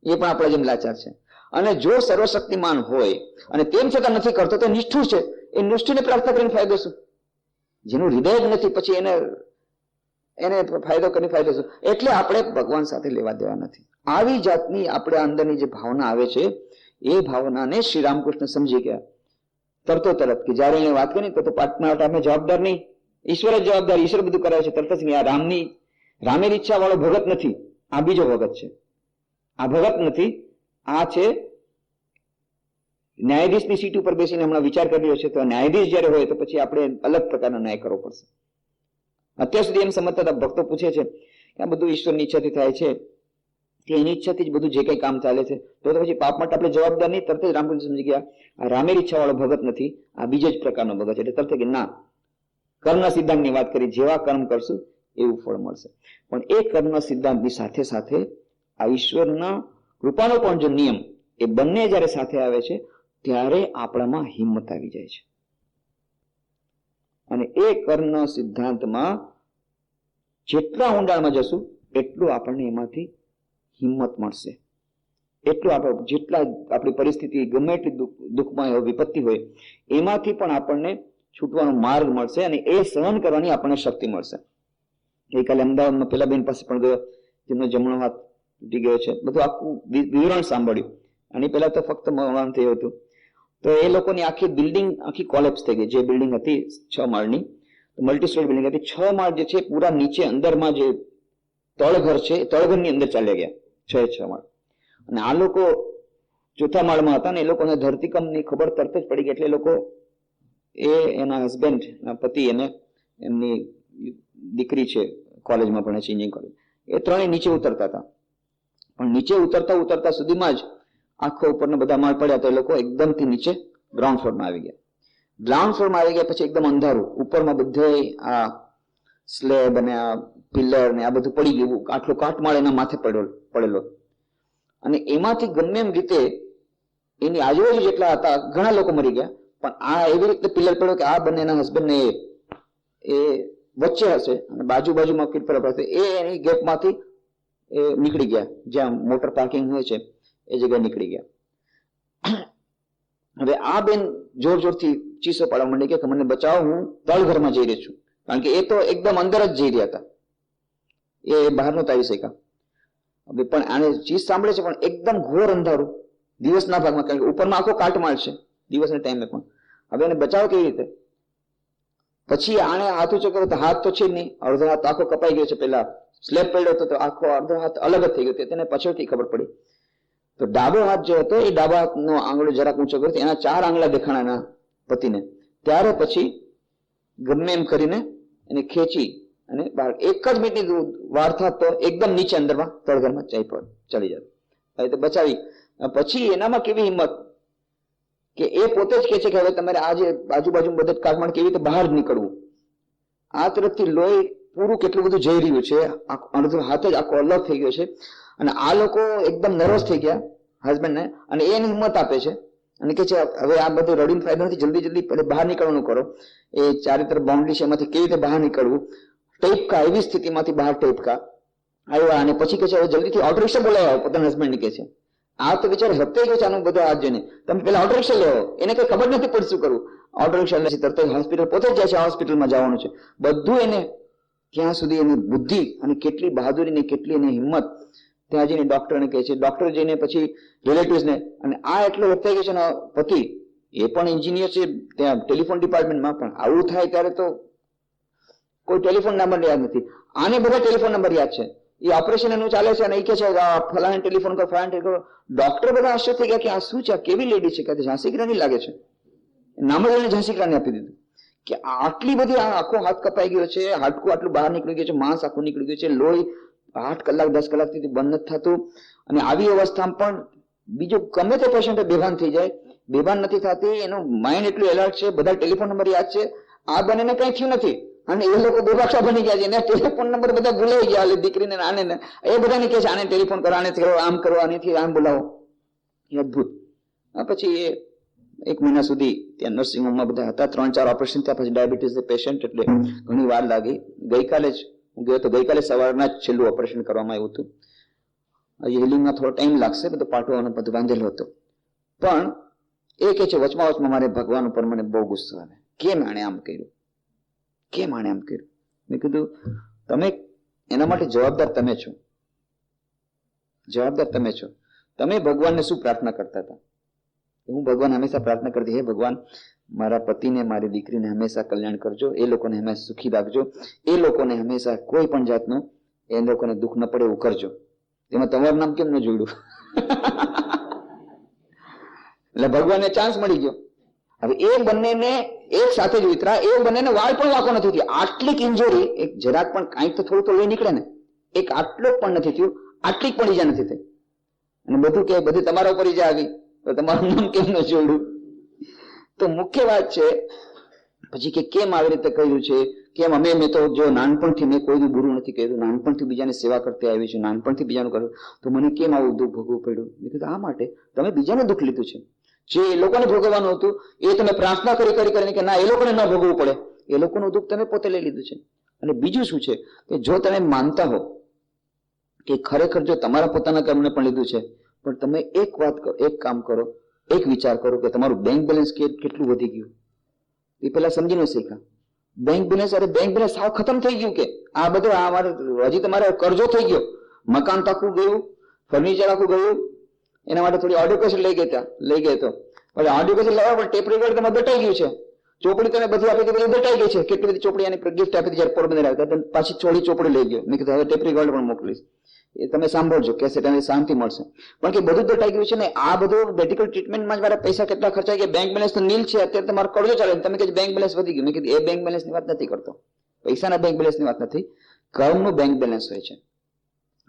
એ પણ આપણા જેમ લાચાર છે. અને જો સર્વશક્તિમાન હોય અને તેમ છતાં નથી કરતો તો નિષ્ઠુર છે. એ નિષ્ઠુને પ્રાર્થના કરીને ફાયદો શું? જેનું હૃદય જ નથી પછી એને ફાયદો કરીને ફાયદો શું? એટલે આપણે ભગવાન સાથે લેવા દેવા નથી. આવી જાતની આપણે અંદરની જે ભાવના આવે છે એ ભાવનાને શ્રી રામકૃષ્ણ સમજી ગયા તરત કે જયારે એને વાત કરી તો પાટના ટાઈમે જવાબદાર નહીં, ઈશ્વર જ જવાબદાર, ઈશ્વર બધું કરાવે છે. તરત જ નહીં, આ રામેર ઈચ્છા વાળો ભગત નથી, આ બીજો ભગત છે. આ ભગત નથી, આ છે ન્યાયાધીશની સીટ ઉપર બેસીને હમણાં વિચાર કરી રહ્યો છે. તો ન્યાયાધીશ જયારે હોય તો પછી આપણે અલગ પ્રકારનો ન્યાય કરવો પડશે. અત્યાર સુધી એમ સમજતા હતા, ભક્તો પૂછે છે કે આ બધું ઈશ્વરની ઈચ્છાથી થાય છે, કે એની ઈચ્છાથી જ બધું જે કઈ કામ ચાલે છે, તો પછી પાપ માટે આપણે જવાબદાર નહીં. તરત જ રામકૃષ્ણ સમજી ગયા આ રામેર ઈચ્છા વાળો ભગત નથી, આ બીજો જ પ્રકારનો ભગત છે. એટલે તરત કે ના, કર્મના સિદ્ધાંતની વાત કરી, જેવા કર્મ કરશું એવું ફળ મળશે. પણ એ કર્મના સિદ્ધાંતની સાથે સાથે આ ઈશ્વરના કૃપાનો પણ જો નિયમ, એ બંને જયારે સાથે આવે છે ત્યારે આપણામાં હિંમત આવી જાય છે. અને એ કર્મના સિદ્ધાંતમાં જેટલા ઊંડાણમાં જશું એટલું આપણને એમાંથી હિંમત મળશે. એટલું આપણે જેટલા આપણી પરિસ્થિતિ ગમે એટલી દુઃખમાં હોય, વિપત્તિ હોય, એમાંથી પણ આપણને છૂટવાનો માર્ગ મળશે અને એ સહન કરવાની આપણને શક્તિ મળશે. ગઈકાલે અમદાવાદમાં પેલા બેન પાસે પણ ગયો, જેમનો જમણો હાથ તૂટી ગયો છે. બધું આખું વિવરણ સાંભળ્યું. અને પેલા તો ફક્ત મૌન થયું હતું. તો એ લોકોની આખી બિલ્ડિંગ આખી કોલેપ્સ થઈ ગઈ. જે બિલ્ડિંગ હતી 6 માળની, મલ્ટી સ્ટોરી બિલ્ડિંગ હતી, 6 માળ જે છે પૂરા નીચે અંદરમાં જે તળઘર છે, તળઘરની અંદર ચાલ્યા ગયા 6 માળ. અને આ લોકો 4થા માળમાં હતા ને એ લોકોને ધરતીકંપની ખબર તરત જ પડી ગઈ. એટલે એ લોકો એના હસબન્ડ, પતિ અને એમની દીકરી છે, કોલેજમાં ભણે છે, એન્જિનિયરિંગ કોલેજ, એ ત્રણેય નીચે ઉતરતા હતા. પણ નીચે ઉતરતા સુધીમાં જ આખો ઉપરના બધા માળ પડ્યા તો એ લોકો એકદમથી નીચે ગ્રાઉન્ડ ફ્લોરમાં આવી ગયા. ગ્રાઉન્ડ ફ્લોરમાં આવી ગયા પછી એકદમ અંધારું, ઉપરમાં બધે આ સ્લેબ અને આ પિલર ને આ બધું પડી ગયું. આટલો કાટમાળ એના માથે પડેલો. અને એમાંથી ગમે એમ રીતે એની આજુબાજુ જેટલા હતા ઘણા લોકો મરી ગયા. પણ આ એવી રીતે પિલર પડ્યો કે આ બંનેના હસબન્ડ ને એ વચ્ચે હશે અને બાજુમાં પિલર હશે, એ એની ગેપમાંથી એ નીકળી ગયા. જ્યાં મોટર પાર્કિંગ હોય છે એ જગ્યાએ નીકળી ગયા. હવે આ બેન જોરથી ચીસો પાડવા માંડી કે મને બચાવો, હું તળઘરમાં જઈ રહી છું. કારણ કે એ તો એકદમ અંદર જ જઈ રહ્યા હતા, એ બહાર નહોતા આવી શક્યા. હવે પણ આને ચીસ સાંભળે છે પણ એકદમ ઘોર અંધારું દિવસના ભાગમાં, કારણ કે ઉપરમાં આખો કાટમાળ છે દિવસના ટાઈમે પણ. હવે એને બચાવ કેવી રીતે? પછી આને હાથ ઊંચો કર્યો તો હાથ તો છે જ નહીં, અડધો હાથ આખો કપાઈ ગયો છે. પેલા સ્લેબ પડ્યો હતો તો આખો અડધો હાથ અલગ જ થઈ ગયો. તેને પાછળથી ખબર પડી. તો ડાબો હાથ જે હતો એ ડાબા હાથનો આંગળો જરાક ઊંચો કર્યો, એના 4 આંગળા દેખાણા એના પતિને. ત્યારે પછી ગમે એમ કરીને એને ખેંચી અને બહાર 1 જ મિનિટની વાર થાત તો એકદમ નીચે અંદરમાં તળઘરમાં ચડી જાય. હવે તો બચાવી. પછી એનામાં કેવી હિંમત કે એ પોતે જ કહે છે કે હવે તમારે આ જે આજુબાજુ બધા કાટમાળ કેવી રીતે બહાર જ નીકળવું. આ તરફથી લોહી પૂરું કેટલું બધું જઈ રહ્યું છે, અડધો હાથ જ આખો અલગ થઈ ગયો છે. અને આ લોકો એકદમ નર્વસ થઈ ગયા હસબન્ડને, અને એને હિંમત આપે છે અને કે છે હવે આ બધું રડીને ફાયદો નથી, જલ્દી બહાર નીકળવાનું કરો. એ ચારે તરફ બાઉન્ડ્રી છે, એમાંથી કેવી રીતે બહાર નીકળવું. ટેપકા, એવી સ્થિતિમાંથી બહાર ટેપકા આવ્યા. અને પછી કે છે હવે જલ્દીથી ઓટો રિક્ષા બોલાવો. પોતાના હસબન્ડ કે છે આ તો બિચારો હપ્તાઈ ગયો છે આનો બધો હાથ જોઈને, તમે પેલા ઓટો રિક્ષા લેવો. એને કઈ ખબર નથી પડતી શું કરવું. ઓટો રિક્ષા લે છે, તરત હોસ્પિટલ પોતે જ જાય છે, હોસ્પિટલમાં જવાનું છે. બધું એને ત્યાં સુધી એની બુદ્ધિ અને કેટલી બહાદુરી ને કેટલી એની હિંમત ત્યાં જઈને ડોક્ટરને કહે છે. ડોક્ટર જઈને પછી રિલેટિવ્સને, અને આ એટલો વખતે ગયો છે ને પતિ એ પણ એન્જિનિયર છે ત્યાં ટેલિફોન ડિપાર્ટમેન્ટમાં. પણ આવું થાય ત્યારે તો કોઈ ટેલિફોન નંબર યાદ નથી. આને બધા ટેલિફોન નંબર યાદ છે. એ ઓપરેશન એનું ચાલે છે અને એ કે છે ફલાણે ટેલિફોન કરો, ફલાણે કરો. ડોક્ટર બધા આશ્ચર્ય થઈ ગયા કે આ શું છે, આ કેવી લેડી છે, કે ઝાંસી કી રાની લાગે છે. નામ જ એને ઝાંસી કી રાની આપી દીધું કે આટલી બધી આખો હાથ કપાઈ ગયો છે, હાડકું આટલું બહાર નીકળી ગયું છે, માંસ આખું નીકળી ગયું છે, લોહી 8 કલાક 10 કલાકથી બંધ નથી થતું. અને આવી અવસ્થામાં પણ બીજો ગમે તે પેશન્ટ બેભાન થઈ જાય, બેભાન નથી થતી. એનું માઇન્ડ એટલું એલર્ટ છે, બધા ટેલિફોન નંબર યાદ છે. આ બંનેને કઈ થયું નથી અને એ લોકો બેબાક્ષા બની ગયા છે. એના ટેલિફોન નંબર બધા ભૂલાઈ ગયા. એટલે દીકરીને આને એ બધાને કહે છે આને ટેલિફોન કરો, આને કરો, આમ કરો, આનેથી આમ બોલાવો. એ અદભુત. પછી એ 1 મહિના સુધી ત્યાં નર્સિંગ હોમમાં બધા હતા. 3-4 ઓપરેશન થયા. પછી ડાયાબિટીસ પેશન્ટ એટલે ઘણી વાર લાગી. ગઈકાલે જ હું ગયો તો ગઈકાલે સવારના જ છેલ્લું ઓપરેશન કરવામાં આવ્યું હતું. હિલિંગમાં થોડો ટાઈમ લાગશે, બધો પાટવાનો બધું બાંધેલો હતો. પણ એ કે છે વચમાં મારે ભગવાન ઉપર મને બહુ ગુસ્સો આવે, કેમ આણે આમ કર્યું, કેમ આણે આમ કર્યું. મેં કીધું તમે એના માટે જવાબદાર તમે છો, જવાબદાર તમે છો. તમે ભગવાનને શું પ્રાર્થના કરતા હતા? હું ભગવાન હંમેશા પ્રાર્થના કરતી, હે ભગવાન મારા પતિને મારી દીકરીને હંમેશા કલ્યાણ કરજો, એ લોકોને હંમેશા સુખી રાખજો, એ લોકોને હંમેશા કોઈ પણ જાતનું એ લોકોને દુઃખ ન પડે એવું કરજો. એમાં તમારું નામ કેમ ન જોડ્યું? એટલે ભગવાનને ચાન્સ મળી ગયો. હવે એ બંનેને એક સાથે જ ઉતરા, એ બંનેને વાળ પણ વાંકો નથી થયો. આટલી ઇન્જરી, એક જરાક પણ કાંઈક તો થોડું તો લઈ નીકળે ને, એક આટલો પણ નથી થયું, આટલી પણ ઈજા નથી થઈ. અને બધું કે બધી તમારા ઉપર ઈજા આવી તો તમારું નામ કેમ ન જોડ્યું? તો મુખ્ય વાત છે. પછી કે કેમ આવી રીતે કહ્યું છે, કેમ મેં તો જો નાનપણથી મેં કોઈ બુરું નથી કર્યું, નાનપણથી બીજાની સેવા કરતી આવી છે, નાનપણથી બીજાનું કર્યું, તો મને કેમ આવું દુઃખ ભોગવવું પડ્યું? મેં કીધું આ માટે તમે બીજાને દુઃખ લીધું છે. જે એ લોકોને ભોગવવાનું હતું એ તમે પ્રાર્થના કરીને કે ના એ લોકોને ન ભોગવવું પડે, એ લોકોનું દુઃખ તમે પોતે લઈ લીધું છે. અને બીજું શું છે કે જો તમે માનતા હો કે ખરેખર જો તમારા પોતાના કર્મને પણ લીધું છે, પણ તમે એક વાત કરો, એક કામ કરો, એક વિચાર કરો કે તમારું બેંક બેલેન્સ કેટલું વધી ગયું. એ પેલા સમજી ન શીખ્યા. બેંક બેલેન્સ, અરે બેંક બેલેન્સ સાવ ખતમ થઈ ગયું. કે આ બધું હજી તમારે કરજો થઈ ગયો, મકાન આખું ગયું, ફર્નિચર આખું ગયું. એના માટે થોડી ઓડિયો કેસેટ લઈ ગયો તો પછી ઓડિયો કેસેટ લાવવા પણ ટેપ રેકોર્ડ તમે દટાઈ ગયું છે. ચોપડી તમે બધી આપી બધી દટાઈ ગઈ છે. કેટલી બધી ચોપડી આની ગિફ્ટ આપી હતી જ્યારે પોરબંદર આવ્યા પાછી થોડી ચોપડી લઈ ગયો. મેં કીધું હવે ટેપ રેકોર્ડ પણ મોકલીશ, એ તમે સાંભળજો કેસેટ, અને શાંતિ મળશે. પણ કે બધું દટાઈ ગયું છે ને આ બધું મેડિકલ ટ્રીટમેન્ટમાં જ મારા પૈસા કેટલા ખર્ચાય કે બેંક બેલેન્સ તો નીલ છે. અત્યારે તમારો કરજો ચાલે, તમે કે બેંક બેલેન્સ વધી ગયું. મેં કીધું એ બેંક બેલેન્સની વાત નથી કરતો, પૈસાના બેંક બેલેન્સની વાત નથી, કર્મનું બેંક બેલેન્સ હોય છે.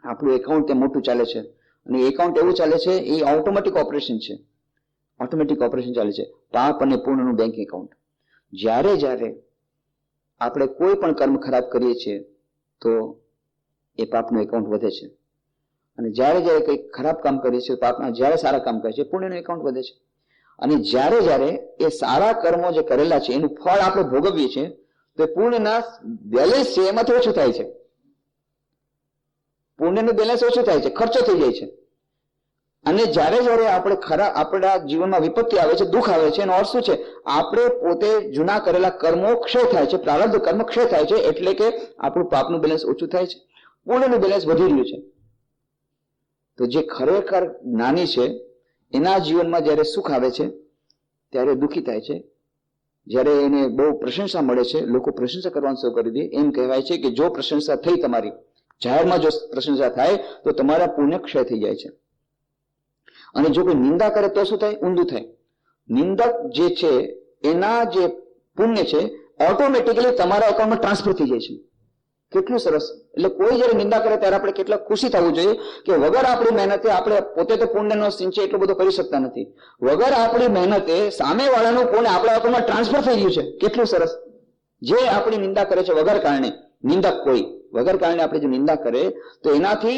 આપણું એકાઉન્ટ ત્યાં મોટું ચાલે છે, અને એકાઉન્ટ એવું ચાલે છે, એ ઓટોમેટિક ઓપરેશન છે, ઓટોમેટિક ઓપરેશન ચાલે છે. પાપ અને પૂર્ણનું બેંક એકાઉન્ટ. જ્યારે જ્યારે આપણે કોઈ પણ કર્મ ખરાબ કરીએ છીએ તો એ પાપનું એકાઉન્ટ વધે છે, અને જ્યારે જ્યારે કંઈક ખરાબ કામ કરીએ છીએ પાપના, જ્યારે સારા કામ કરીએ છીએ પુણ્યનું એકાઉન્ટ વધે છે. અને જ્યારે જ્યારે એ સારા કર્મો જે કરેલા છે એનું ફળ આપણે ભોગવીએ છીએ તો પુણ્યના બેલેન્સ છે એમાંથી ઓછું થાય છે, પુણ્યનું બેલેન્સ ઓછું થાય છે, ખર્ચો થઈ જાય છે. અને જ્યારે જ્યારે આપણા જીવનમાં વિપત્તિ આવે છે, દુઃખ આવે છે, એનો અર્થ શું છે? આપણે પોતે જૂના કરેલા કર્મો ક્ષય થાય છે, પ્રારબ્ધ કર્મ ક્ષય થાય છે, એટલે કે આપણું પાપનું બેલેન્સ ઓછું થાય છે, પુણ્યનું બેલેન્સ વધી રહ્યું છે. તો જે ખરેખર જ્ઞાની છે એના જીવનમાં જ્યારે સુખ આવે છે ત્યારે દુઃખી થાય છે. જ્યારે એને બહુ પ્રશંસા મળે છે, લોકો પ્રશંસા કરવાનું શરૂ કરી દે. એમ કહેવાય છે કે જો પ્રશંસા થઈ તમારી જાહેરમાં, જો પ્રશંસા થાય તો તમારા પુણ્ય ક્ષય થઈ જાય છે. અને જો કોઈ નિંદા કરે તો શું થાય? ઊંધું થાય. નિંદક જે છે એના જે પુણ્ય છે ઓટોમેટિકલી તમારા એકાઉન્ટમાં ટ્રાન્સફર થઈ જાય છે. કેટલું સરસ! એટલે કોઈ જયારે નિંદા કરે ત્યારે આપણે કેટલા ખુશી થવું જોઈએ કે વગર આપણી મહેનતે, આપણે પોતે તો પુણ્યનો સિંચય એટલું બધું કરી શકતા નથી, વગર આપણી મહેનતે સામેવાળાનું પુણ્ય આપણા એકાઉન્ટમાં ટ્રાન્સફર થઈ ગયું છે. કેટલું સરસ! જે આપણી નિંદા કરે છે વગર કારણે, નિંદક કોઈ વગર કારણે આપણે જો નિંદા કરે તો એનાથી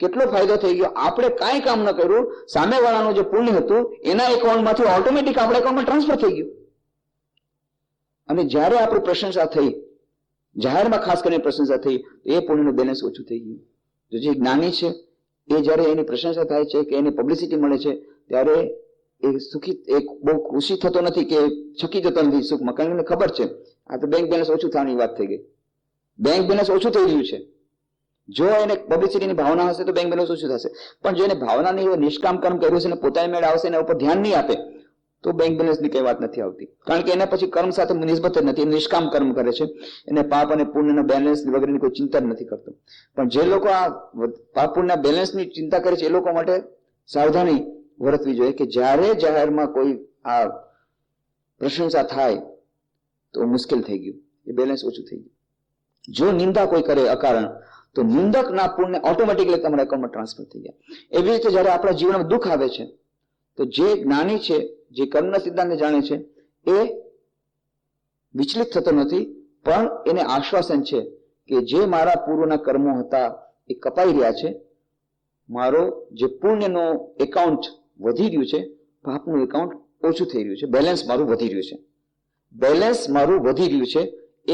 કેટલો ફાયદો થઈ ગયો. આપણે કાંઈ કામ ન કર્યું, સામેવાળાનું જે પુણ્ય હતું એના એકાઉન્ટમાંથી ઓટોમેટિક આપણા એકાઉન્ટમાં ટ્રાન્સફર થઈ ગયું. અને જ્યારે આપણી પ્રશંસા થઈ, જાહેરમાં ખાસ કરીને પ્રશંસા થઈ, એ પુણ્યનું બેલેન્સ ઓછું થઈ ગયું. જો જે જ્ઞાની છે એ જ્યારે એની પ્રશંસા થાય છે કે એની પબ્લિસિટી મળે છે ત્યારે એ સુખી, એક બહુ ખુશી થતો નથી કે છકી જતો નથી સુખમાં, કારણ કે ખબર છે આ તો બેંક બેલેન્સ ઓછું થવાની વાત થઈ ગઈ, બેંક બેલેન્સ ઓછું થઈ રહ્યું છે. જો એને પબ્લિસિટીની ભાવના હશે તો બેંક બેલેન્સ ઓછું થશે, પણ જો એને ભાવના નહીં હોય, નિષ્કામ કર્મ કર્યું છે ને પોતાની મેળ આવશે, એના ઉપર ધ્યાન નહીં આપે તો બેંક બેલેન્સની કઈ વાત નથી આવતી. કારણ કે એને પછી કર્મ સાથે નિસ્બત જ નથી, નિષ્કામ કર્મ કરે છે, એને પાપ અને પુણ્યના બેલેન્સ વગેરેની કોઈ ચિંતા જ નથી કરતો. પણ જે લોકો આ પાપ પુણ્યના બેલેન્સની ચિંતા કરે છે એ લોકો માટે સાવધાની વર્તવી જોઈએ કે જ્યારે જાહેરમાં કોઈ આ પ્રશંસા થાય તો મુશ્કેલ થઈ ગયું, એ બેલેન્સ ઓછું થઈ ગયું. જો નિંદા કોઈ કરે અકારણ તો નિંદકના પુણ્ય ઓટોમેટિકલી તમારા એકાઉન્ટમાં ટ્રાન્સફર થઈ જાય. એવી રીતે જ્યારે આપણા જીવનમાં દુઃખ આવે છે તો જે જ્ઞાની છે, જે કર્મના સિદ્ધાંતને જાણે છે, એ વિચલિત થતો નથી, પણ એને આશ્વાસન છે કે જે મારા પૂર્વના કર્મો હતા એ કપાઈ રહ્યા છે, મારો જે પુણ્યનો એકાઉન્ટ વધી રહ્યું છે, પાપનું એકાઉન્ટ ઓછું થઈ રહ્યું છે, બેલેન્સ મારું વધી રહ્યું છે, બેલેન્સ મારું વધી રહ્યું છે.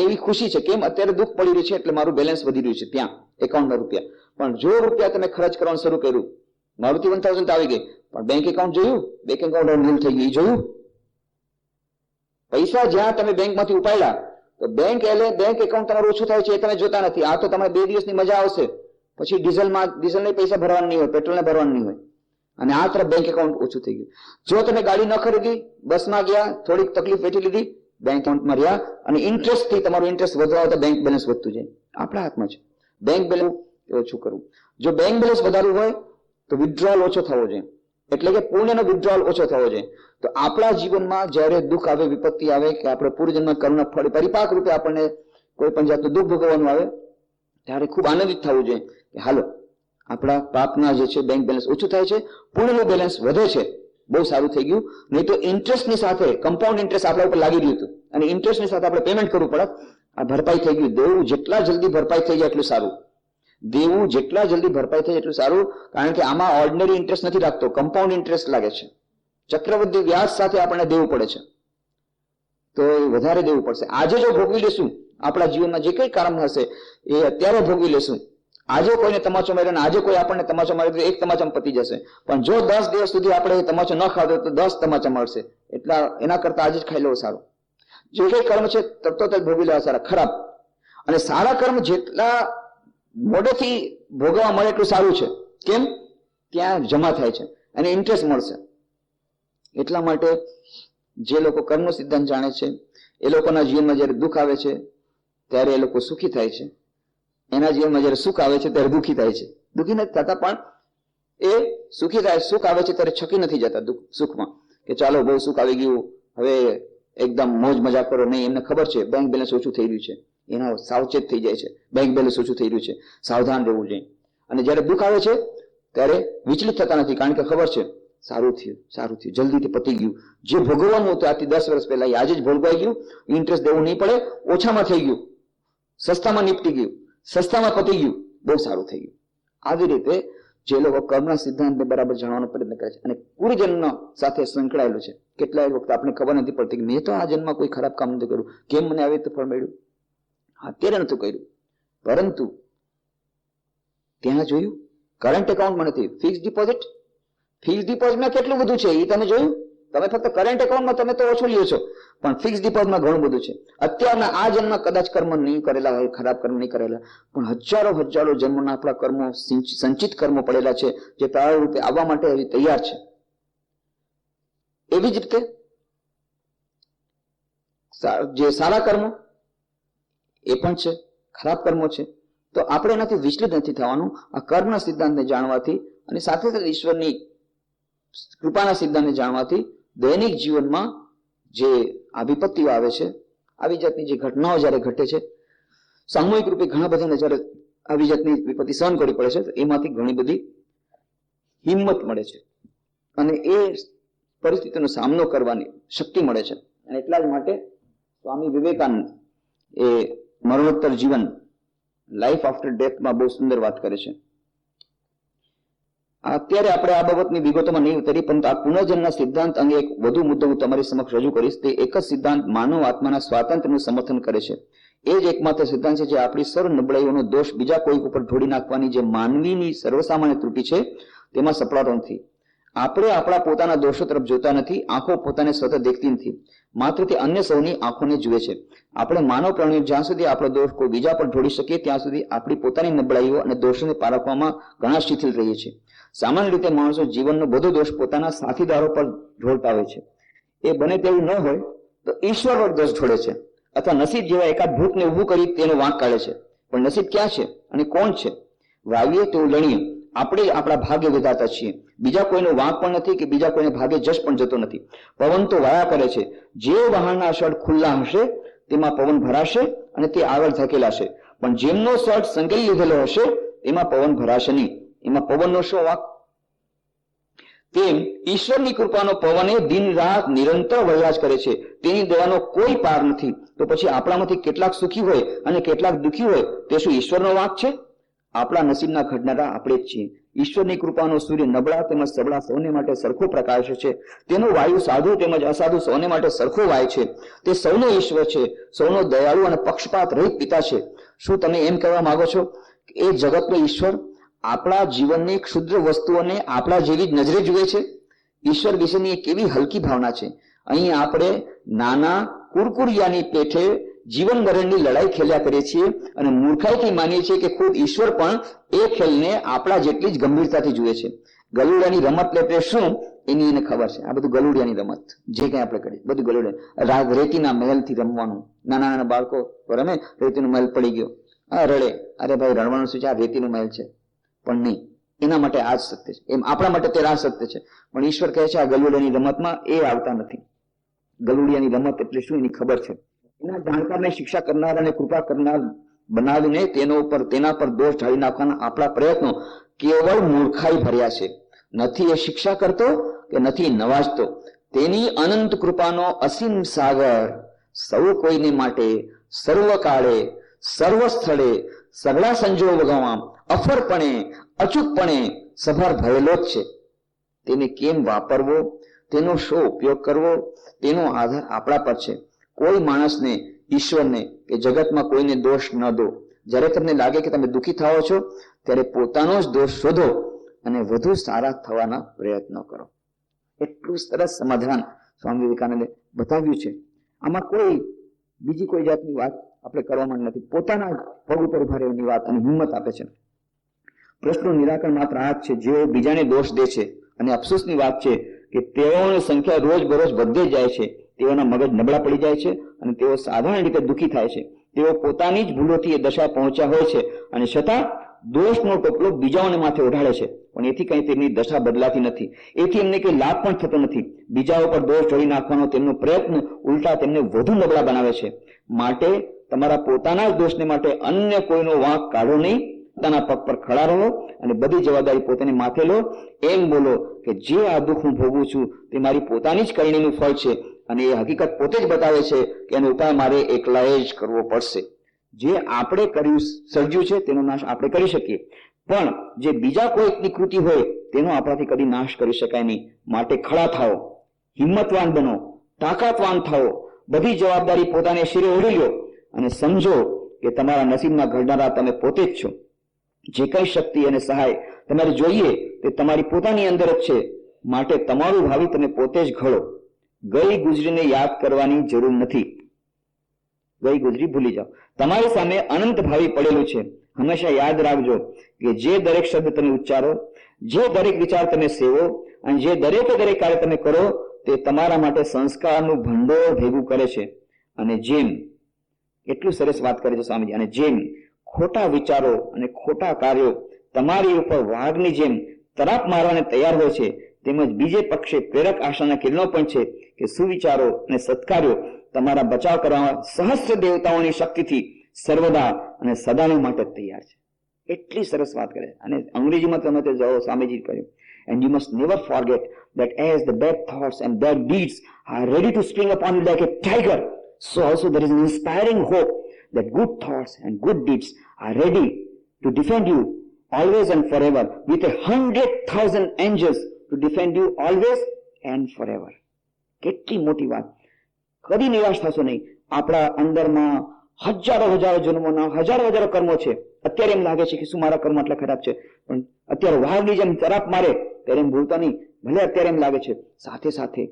એવી ખુશી છે. કેમ? અત્યારે દુઃખ પડી રહ્યું છે એટલે મારું બેલેન્સ વધી રહ્યું છે ત્યાં એકાઉન્ટમાં રૂપિયા, પણ જો રૂપિયા તમે ખર્ચ કરવાનું શરૂ કર્યું, મારુતિ 1000 આવી ગઈ, પણ બેંક એકાઉન્ટ જોયું, બેંક એકાઉન્ટ નીલ થઈ ગયું, જોયું? પૈસા જ્યાં તમે બેંકમાંથી ઉપાડ્યા તો બેંક એકાઉન્ટ તમારું ઓછું થાય છે એ તમે જોતા નથી. આ તો તમારે 2 દિવસની મજા આવશે, પછી ડીઝલને પૈસા ભરવાના નહીં હોય, પેટ્રોલને ભરવાનું નહીં હોય, અને આ તરફ બેંક એકાઉન્ટ ઓછું થઈ ગયું. જો તમે ગાડી ન ખરીદી, બસમાં ગયા, થોડીક તકલીફ વેઠી લીધી, બેંક એકાઉન્ટમાં રહ્યા, અને ઇન્ટરેસ્ટથી તમારું ઇન્ટરેસ્ટ વધવા આવતા બેંક બેલેન્સ વધતું જાય. આપણા હાથમાં છે બેંક બેલેન્સ ઓછું કરવું. જો બેંક બેલેન્સ વધારવું હોય તો વિથડ્રોઅલ ઓછો થવો જોઈએ, એટલે કે પુણ્યનો વિથડ્રોઅલ ઓછો થવો જોઈએ. તો આપણા જીવનમાં જ્યારે દુઃખ આવે, વિપત્તિ આવે, કે આપણે પૂર્વજન્મ કર્મના ફળ પરિપાક રૂપે આપણને કોઈ પણ જાતનું દુઃખ ભોગવવાનું આવે, ત્યારે ખૂબ આનંદિત થવું જોઈએ કે હાલો આપણા પાપના જે છે બેંક બેલેન્સ ઓછું થાય છે, પુણ્યનું બેલેન્સ વધે છે, બહુ સારું થઈ ગયું. નહીં તો ઇન્ટરેસ્ટની સાથે કમ્પાઉન્ડ ઇન્ટરેસ્ટ આપણા ઉપર લાગી રહ્યું હતું, અને ઇન્ટરેસ્ટની સાથે આપણે પેમેન્ટ કરવું પડે. આ ભરપાઈ થઈ ગયું. દેવું જેટલા જલ્દી ભરપાઈ થઈ જાય એટલું સારું. દેવું જેટલા જલ્દી ભરપાઈ થાય એટલું સારું, કારણ કે આમાં ઓર્ડિનરી ઇન્ટરેસ્ટ નથી લાગતો, કમ્પાઉન્ડ ઇન્ટરેસ્ટ લાગે છે. ચક્રવૃદ્ધિ વ્યાજ સાથે આપણને દેવું પડે છે, તો એ વધારે દેવું પડશે. આજે જો ભોગવી લેશું, આપણા જીવનમાં જે કઈ કારણ હશે એ અત્યારે ભોગવી લેશું. આજે કોઈને તમાચો માર્યો ને આજે કોઈ આપણને તમાચો માર્યો તો એક તમાચામાં પતી જશે, પણ જો 10 દિવસ સુધી આપણે તમાચો ન ખાધો તો 10 તમાચા મળશે. એટલા એના કરતા આજે જ ખાઈ લેવો સારું. જે કઈ કર્મ છે તરત જ ભોગવી લેવા સારા. ખરાબ અને સારા કર્મ જેટલા મોડેથી ભોગવવા મળે એટલું સારું છે. કેમ? ત્યાં જમા થાય છે અને ઇન્ટરેસ્ટ મળશે. એટલા માટે જે લોકો કર્મનો સિદ્ધાંત જાણે છે એ લોકોના જીવનમાં જ્યારે દુઃખ આવે છે ત્યારે એ લોકો સુખી થાય છે, એના જીવનમાં જ્યારે સુખ આવે છે ત્યારે દુઃખી થાય છે. દુઃખી નથી થતા, પણ એ સુખી થાય. સુખ આવે છે ત્યારે છકી નથી જતા સુખમાં, કે ચાલો બહુ સુખ આવી ગયું, હવે એકદમ મોજ મજા કરો. નહીં, એમને ખબર છે બેંક બેલેન્સ ઓછું થઈ રહ્યું છે, એના સાવચેત થઈ જાય છે, બેંક બેલેન્સ ઓછું થઈ રહ્યું છે, સાવધાન રહેવું જોઈએ. અને જ્યારે દુઃખ આવે છે ત્યારે વિચલિત થતા નથી, કારણ કે ખબર છે સારું થયું, જલ્દીથી પતી ગયું. જે ભોગવવાનું હતું આજથી 10 વર્ષ પહેલા, આજે જ ભોગવાઈ ગયું. ઇન્ટરેસ્ટ દેવું નહીં પડે, ઓછામાં થઈ ગયું, સસ્તામાં નીપટી ગયું, સસ્તામાં પતી ગયું, બહુ સારું થઈ ગયું. આવી રીતે જે લોકો કર્મના સિદ્ધાંતને બરાબર જાણવાનો પ્રયત્ન કરે છે અને પૂર્વજન્મ સાથે સંકળાયેલું છે, કેટલાય વખત આપણે ખબર નથી પડતી કે મેં તો આ જન્મમાં કોઈ ખરાબ કામ નથી કર્યું, કેમ મને આવી રીતે ફળ મળ્યું? અત્યારે નથી કર્યું, પરંતુ ત્યાં જોયું કરંટ એકાઉન્ટમાં નથી, ફિક્સ ડિપોઝિટ. ફિક્સ ડિપોઝિટમાં કેટલું બધું છે એ તમે જોયું? તમે ફક્ત કરંટ એકાઉન્ટમાં તમે તો ઓછું લ્યો છો, પણ ફિક્સ ડિપોઝિટમાં ઘણું બધું છે. અત્યારના આ જન્મમાં કદાચ કર્મ નહીં કરેલા હોય, ખરાબ કર્મ નહીં કરેલા, પણ હજારો જન્મના આપણા કર્મો, સંચિત કર્મો પડેલા છે, જે પ્રાયોર રૂપે આવવા માટે તૈયાર છે. એવી જ રીતે જે સારા કર્મો એ પણ છે, ખરાબ કર્મો છે. તો આપણે એનાથી વિચલિત નથી થવાનું. આ કર્મના સિદ્ધાંતને જાણવાથી અને સાથે સાથે ઈશ્વરની કૃપાના સિદ્ધાંતને જાણવાથી દૈનિક જીવનમાં જે આ વિપત્તિઓ આવે છે, આવી જાતની જે ઘટનાઓ જ્યારે ઘટે છે, સામૂહિક રૂપે ઘણા બધાને જ્યારે આવી જાતની વિપત્તિ સહન કરવી પડે છે, તો એમાંથી ઘણી બધી હિંમત મળે છે અને એ પરિસ્થિતિનો સામનો કરવાની શક્તિ મળે છે. અને એટલા જ માટે સ્વામી વિવેકાનંદ એ મરણોત્તર જીવન, લાઈફ આફ્ટર ડેથમાં બહુ સુંદર વાત કરે છે. અત્યારે આપણે આ બાબતની વિગતોમાં નહીં ઉતરી, પરંતુ આ પુનર્જન્મના સિદ્ધાંત અંગે એક વધુ મુદ્દો હું તમારી સમક્ષ રજૂ કરીશ. તે એક જ સિદ્ધાંત માનવ આત્માના સ્વાતંત્ર્યનું સમર્થન કરે છે. એ જ એકમાત્ર સિદ્ધાંત છે જે આપણી સર્વ નબળાઈઓનો દોષ બીજા કોઈ ઉપર ઢોળી નાખવાની જે માનવીની સર્વસામાન્ય ત્રુટિ છે તેમાં સપડાતો નથી. આપણે આપણા પોતાના દોષો તરફ જોતા નથી. આંખો પોતાને સ્વતઃ દેખતી નથી, માત્ર તે અન્ય સૌની આંખોને જુએ છે. આપણે માનવ પ્રાણીઓ જ્યાં સુધી આપણો દોષ કોઈ બીજા પર ઢોળી શકીએ ત્યાં સુધી આપણી પોતાની નબળાઈઓ અને દોષોને પારખવામાં ઘણા શિથિલ રહીએ છીએ. સામાન્ય રીતે માણસો જીવનનો બધો દોષ પોતાના સાથીદારો પર ઢોળતા હોય છે. એ બને તેવું ન હોય તો ઈશ્વર પર દોષ ઢોળે છે, અથવા નસીબ જેવા એકાદ ભૂતને ઊભું કરી તેનો વાંક કાઢે છે. પણ નસીબ ક્યાં છે અને કોણ છે? વાવીએ તેવું લણીએ. આપણે આપણા ભાગ્ય વિધાતા છીએ. બીજા કોઈનો વાંક પણ નથી કે બીજા કોઈને ભાગ્ય જશ પણ જતો નથી. પવન તો વાયા કરે છે. જે વાહનના સળ ખુલ્લા હશે તેમાં પવન ભરાશે અને તે આગળ ધકેલાશે, પણ જેમનો સળ સંકેલી લીધેલો હશે એમાં પવન ભરાશે નહીં. એમાં પવનનો શું વાંક? તેમ ઈશ્વરની કૃપાનો પવન એ દિન રાત નિરંતર વરરાજ કરે છે. તેની દયાનો કોઈ પાર નથી. તો પછી આપણામાંથી કેટલાક સુખી હોય અને કેટલાક દુઃખી હોય તે શું ઈશ્વરનો વાંક છે? આપણા નસીબના ઘડનારા આપણે જ છીએ. ઈશ્વરની કૃપાનો સૂર્ય નબળા તેમજ સબળા સૌને માટે સરખો પ્રકાશ છે. તેનો વાયુ સાધુ તેમજ અસાધુ સૌને માટે સરખો વાય છે. તે સૌનો ઈશ્વર છે, સૌનો દયાળુ અને પક્ષપાત રહિત પિતા છે. શું તમે એમ કહેવા માંગો છો કે એ જગતનો ઈશ્વર આપણા જીવનની ક્ષુદ્ર વસ્તુઓને આપણા જેવી જ નજરે જુએ છે. ઈશ્વર વિશેની એક કેવી હલકી ભાવના છે. અહીં આપણે નાના કુરકુરિયાની પેઠે જીવન મરણની લડાઈ ખેલ્યા કરીએ છીએ અને મૂર્ખાઈથી માનીએ છીએ કે ખુદ ઈશ્વર પણ એ ખેલને આપણા જેટલી જ ગંભીરતાથી જુએ છે. ગલુડિયાની રમત એટલે શું એની એને ખબર છે. આ બધું ગલુડિયાની રમત જે કંઈ આપણે કરીએ બધું ગલુડિયા. રેતીના મહેલથી રમવાનું. નાના નાના બાળકો રમે, રેતીનો મહેલ પડી ગયો, રડે, અરે ભાઈ રડવાનું શું છે, આ રેતીનો મહેલ છે. પણ નહીં, એના માટે આ જ સત્ય છે. એમ આપણા માટે તે આ સત્ય છે. પણ ઈશ્વર કહે છે આ ગલુડિયાની રમતમાં એ આવતા નથી. ગલુડિયાની રમત એટલે શું એની ખબર છે. એના જાણકારને શિક્ષા કરનાર અને કૃપા કરનાર બનાવીને તેના પર દોષ ઢાળી નાખવાના આપણા પ્રયત્નો કેવળ મૂર્ખાઈ ભર્યા છે. નથી એ શિક્ષા કરતો કે નથી નવાજતો. તેની અનંત કૃપાનો અસીમ સાગર સૌ કોઈને માટે સર્વકાળે સર્વ સ્થળે સગળા સંજોગોમાં અફરપણે અચૂકપણે સભર ભરેલો જ છે. તેને કેમ વાપરવો, તેનો શો ઉપયોગ કરવો, તેનો આધાર આપણા પર છે. કોઈ માણસને, ઈશ્વરને કે જગતમાં કોઈને દોષ ન દો. જ્યારે તમને લાગે કે તમે દુઃખી થાઓ છો ત્યારે પોતાનો જ દોષ શોધો અને વધુ સારા થવાના પ્રયત્નો કરો. એટલું સરસ સમાધાન સ્વામી વિવેકાનંદે બતાવ્યું છે. આમાં કોઈ બીજી કોઈ જાતની વાત આપણે કરવામાં નથી. પોતાના પગ ઉપર ઉભા રહેવાની વાત અને હિંમત આપે છે. પ્રશ્નનું નિરાકરણ માત્ર આ જ છે. જેઓ બીજાને દોષ દે છે અને અફસોસની વાત છે કે તેઓની સંખ્યા રોજ બરોજ વધતી જાય છે. તેઓના મગજ નબળા પડી જાય છે અને તેઓ સાધારણ રીતે દુઃખી થાય છે. તેઓ પોતાની જ ભૂલોથી એ દશા પહોંચ્યા હોય છે અને છતાં દોષનો ટોપલો બીજાઓને માથે ઓઢાડે છે. પણ એથી કંઈ તેમની દશા બદલાતી નથી. એથી એમને કંઈ લાભ પણ થતો નથી. બીજા ઉપર દોષ ઢોળી નાખવાનો તેમનો પ્રયત્ન ઉલટા તેમને વધુ નબળા બનાવે છે. માટે તમારા પોતાના જ દોષને માટે અન્ય કોઈનો વાંક કાઢો નહીં. પોતાના પગ પર ખડા રહો અને બધી જવાબદારી પોતાને માથે લો. એમ બોલો કે જે આ દુઃખ હું ભોગવું છું તે મારી પોતાની જ કરણીનું ફળ છે અને એ હકીકત પોતે જ બતાવે છે કે એનો ઉપાય મારે એકલાએ જ કરવો પડશે. જે આપણે કર્યું સર્જ્યું છે તેનો નાશ આપણે કરી શકીએ, પણ જે બીજા કોઈકની કૃતિ હોય તેનો આપણાથી કદી નાશ કરી શકાય નહીં. માટે ખડા થાઓ, હિંમતવાન બનો, તાકાતવાન થાઓ, બધી જવાબદારી પોતાને શિરે ઓઢી લો અને સમજો કે તમારા નસીબના ઘડનારા તમે પોતે જ છો. જે કઈ શક્તિ અને સહાય તમારે જોઈએ તે તમારી પોતાની અંદર જ છે. માટે તમારું ભાવિ તમે પોતે જ ઘડો. ગઈ ગુજરીને યાદ કરવાની જરૂર નથી. ગઈ ગુજરી ભૂલી જાઓ. તમારી સામે અનંત ભાવિ પડેલું છે. હંમેશા યાદ રાખજો કે જે દરેક શબ્દ તમે ઉચ્ચારો, જે દરેક વિચાર તમે સેવો અને જે દરેક કાર્ય તમે કરો તે તમારા માટે સંસ્કારનું ભંડોળ ભેગું કરે છે. અને જેમ એટલું સરસ વાત કરે છે સ્વામીજી, અને જેમ ખોટા વિચારો અને ખોટા કાર્યો તમારી ઉપર વાઘની જેમ તરાપ મારવાને તૈયાર હોય છે, તેમજ બીજે પક્ષે પ્રેરક આશાના કિરણો પણ છે કે સુવિચારો અને સત્કાર્યો તમારા બચાવ કરવામાં સહસ્ત્ર દેવતાઓની શક્તિથી સર્વદા અને સદાને માટે તૈયાર છે. એટલી સરસ વાત કરે. અને અંગ્રેજીમાં તમે તે જાઓ, સ્વામીજી કહ્યું, and you must never forget that as the bad thoughts and bad deeds are ready to spring upon you like a tiger, so also there is an inspiring hope that good thoughts and good deeds are ready to defend you always and forever with 100,000 angels to defend you always and forever. કેટલી મોટી વાત. કદી નિરાશ થશો નહીં. આપણા અંદરમાં હજારો જન્મોના હજારો કર્મો છે. અત્યારે એમ લાગે છે કે શું મારા કર્મ આટલા ખરાબ છે, પણ અત્યારે વાઘની જેમ તરાપ મારે ત્યારે એમ ભૂલતા નહીં. ભલે અત્યારે એમ લાગે છે, સાથે સાથે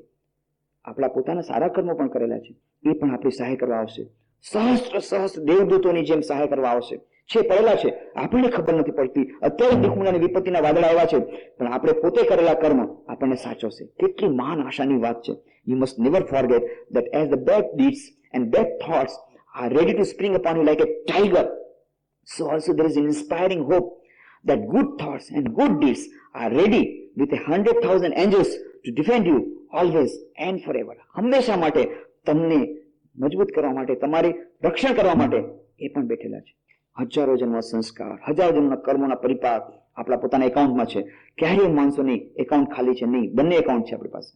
આપણા પોતાના સારા કર્મો પણ કરેલા છે, એ પણ આપણી સહાય કરવા આવશે. સહસ્ત્ર દેવદૂતોની જેમ સહાય કરવા આવશે. છે પડેલા છે, આપણને ખબર નથી પડતી. અત્યારે દુઃખના અને વિપત્તિના વાદળા આવ્યા છે, પણ આપણે પોતે કરેલા કર્મ આપણને સાચવશે. કેટલી મહાન આશાની વાત છે. You must never forget that as the bad deeds and bad thoughts are ready to spring upon you like a tiger, so also there is an inspiring hope that good thoughts and good deeds are ready with 100,000 angels to defend you always and forever. હંમેશા માટે તમને મજબૂત કરવા માટે, તમારી રક્ષણ કરવા માટે એ પણ બેઠેલા છે. હજારો જન્મ સંસ્કાર, હજારો જન્મના કર્મોના પરિપાક આપણા પોતાના એકાઉન્ટમાં છે. ક્યારેય માણસો નહીં એકાઉન્ટ ખાલી છે નહીં, બંને એકાઉન્ટ છે આપણી પાસે.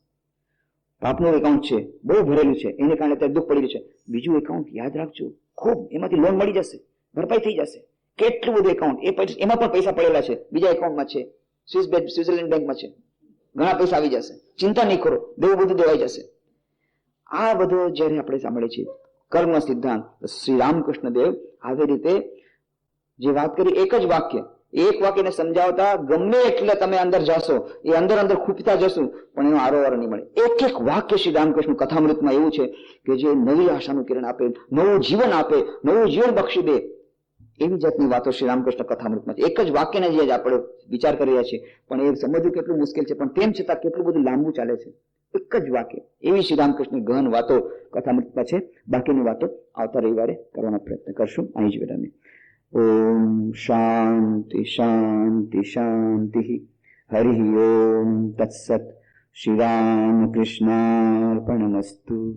બાપનું એકાઉન્ટ છે, બહુ ભરેલું છે, એને કારણે અત્યારે દુઃખ પડી રહ્યું છે. બીજું એકાઉન્ટ યાદ રાખજો, ખૂબ એમાંથી લોન મળી જશે, ભરપાઈ થઈ જશે. કેટલું બધું એકાઉન્ટ, એમાં પણ પૈસા પડેલા છે, બીજા એકાઉન્ટમાં છે, સ્વિટ્ઝરલેન્ડ બેંકમાં છે, ઘણા પૈસા આવી જશે. ચિંતા નહીં કરો, બહુ બધું દેવાઈ જશે. આ બધો જયારે આપણે સાંભળે છે કર્મ સિદ્ધાંત, શ્રી રામકૃષ્ણ દેવ આવી રીતે જે વાત કરી, એક જ વાક્ય, એક વાક્યને સમજાવતા ગમે એટલે તમે અંદર જશો, એ અંદર અંદર ખૂંપતા જશો, પણ એનો આરોવાર નહીં મળે. એક એક વાક્ય શ્રી રામકૃષ્ણ કથામૃતમાં એવું છે કે જે નવી આશાનું કિરણ આપે, નવું જીવન આપે, નવું જીવન બક્ષી દે, એવી જાતની વાતો શ્રી રામકૃષ્ણ કથામૃતમાં છે. એક જ વાક્યને જે આપણે વિચાર કરી રહ્યા છીએ, પણ એ સમજવું કેટલું મુશ્કેલ છે, પણ તેમ છતાં કેટલું બધું લાંબુ ચાલે છે. એક જ વાક્ય, એવી શ્રી રામકૃષ્ણની ગહન વાતો કથામૃતમાં છે. બાકીની વાતો આવતા રવિવારે કરવાનો પ્રયત્ન કરશું. અહીં જ વિરામે. ઓમ શાંતિ શાંતિ શાંતિ. હરિ ઓમ તત્સત. શ્રી રામકૃષ્ણાર્પણમસ્તુ.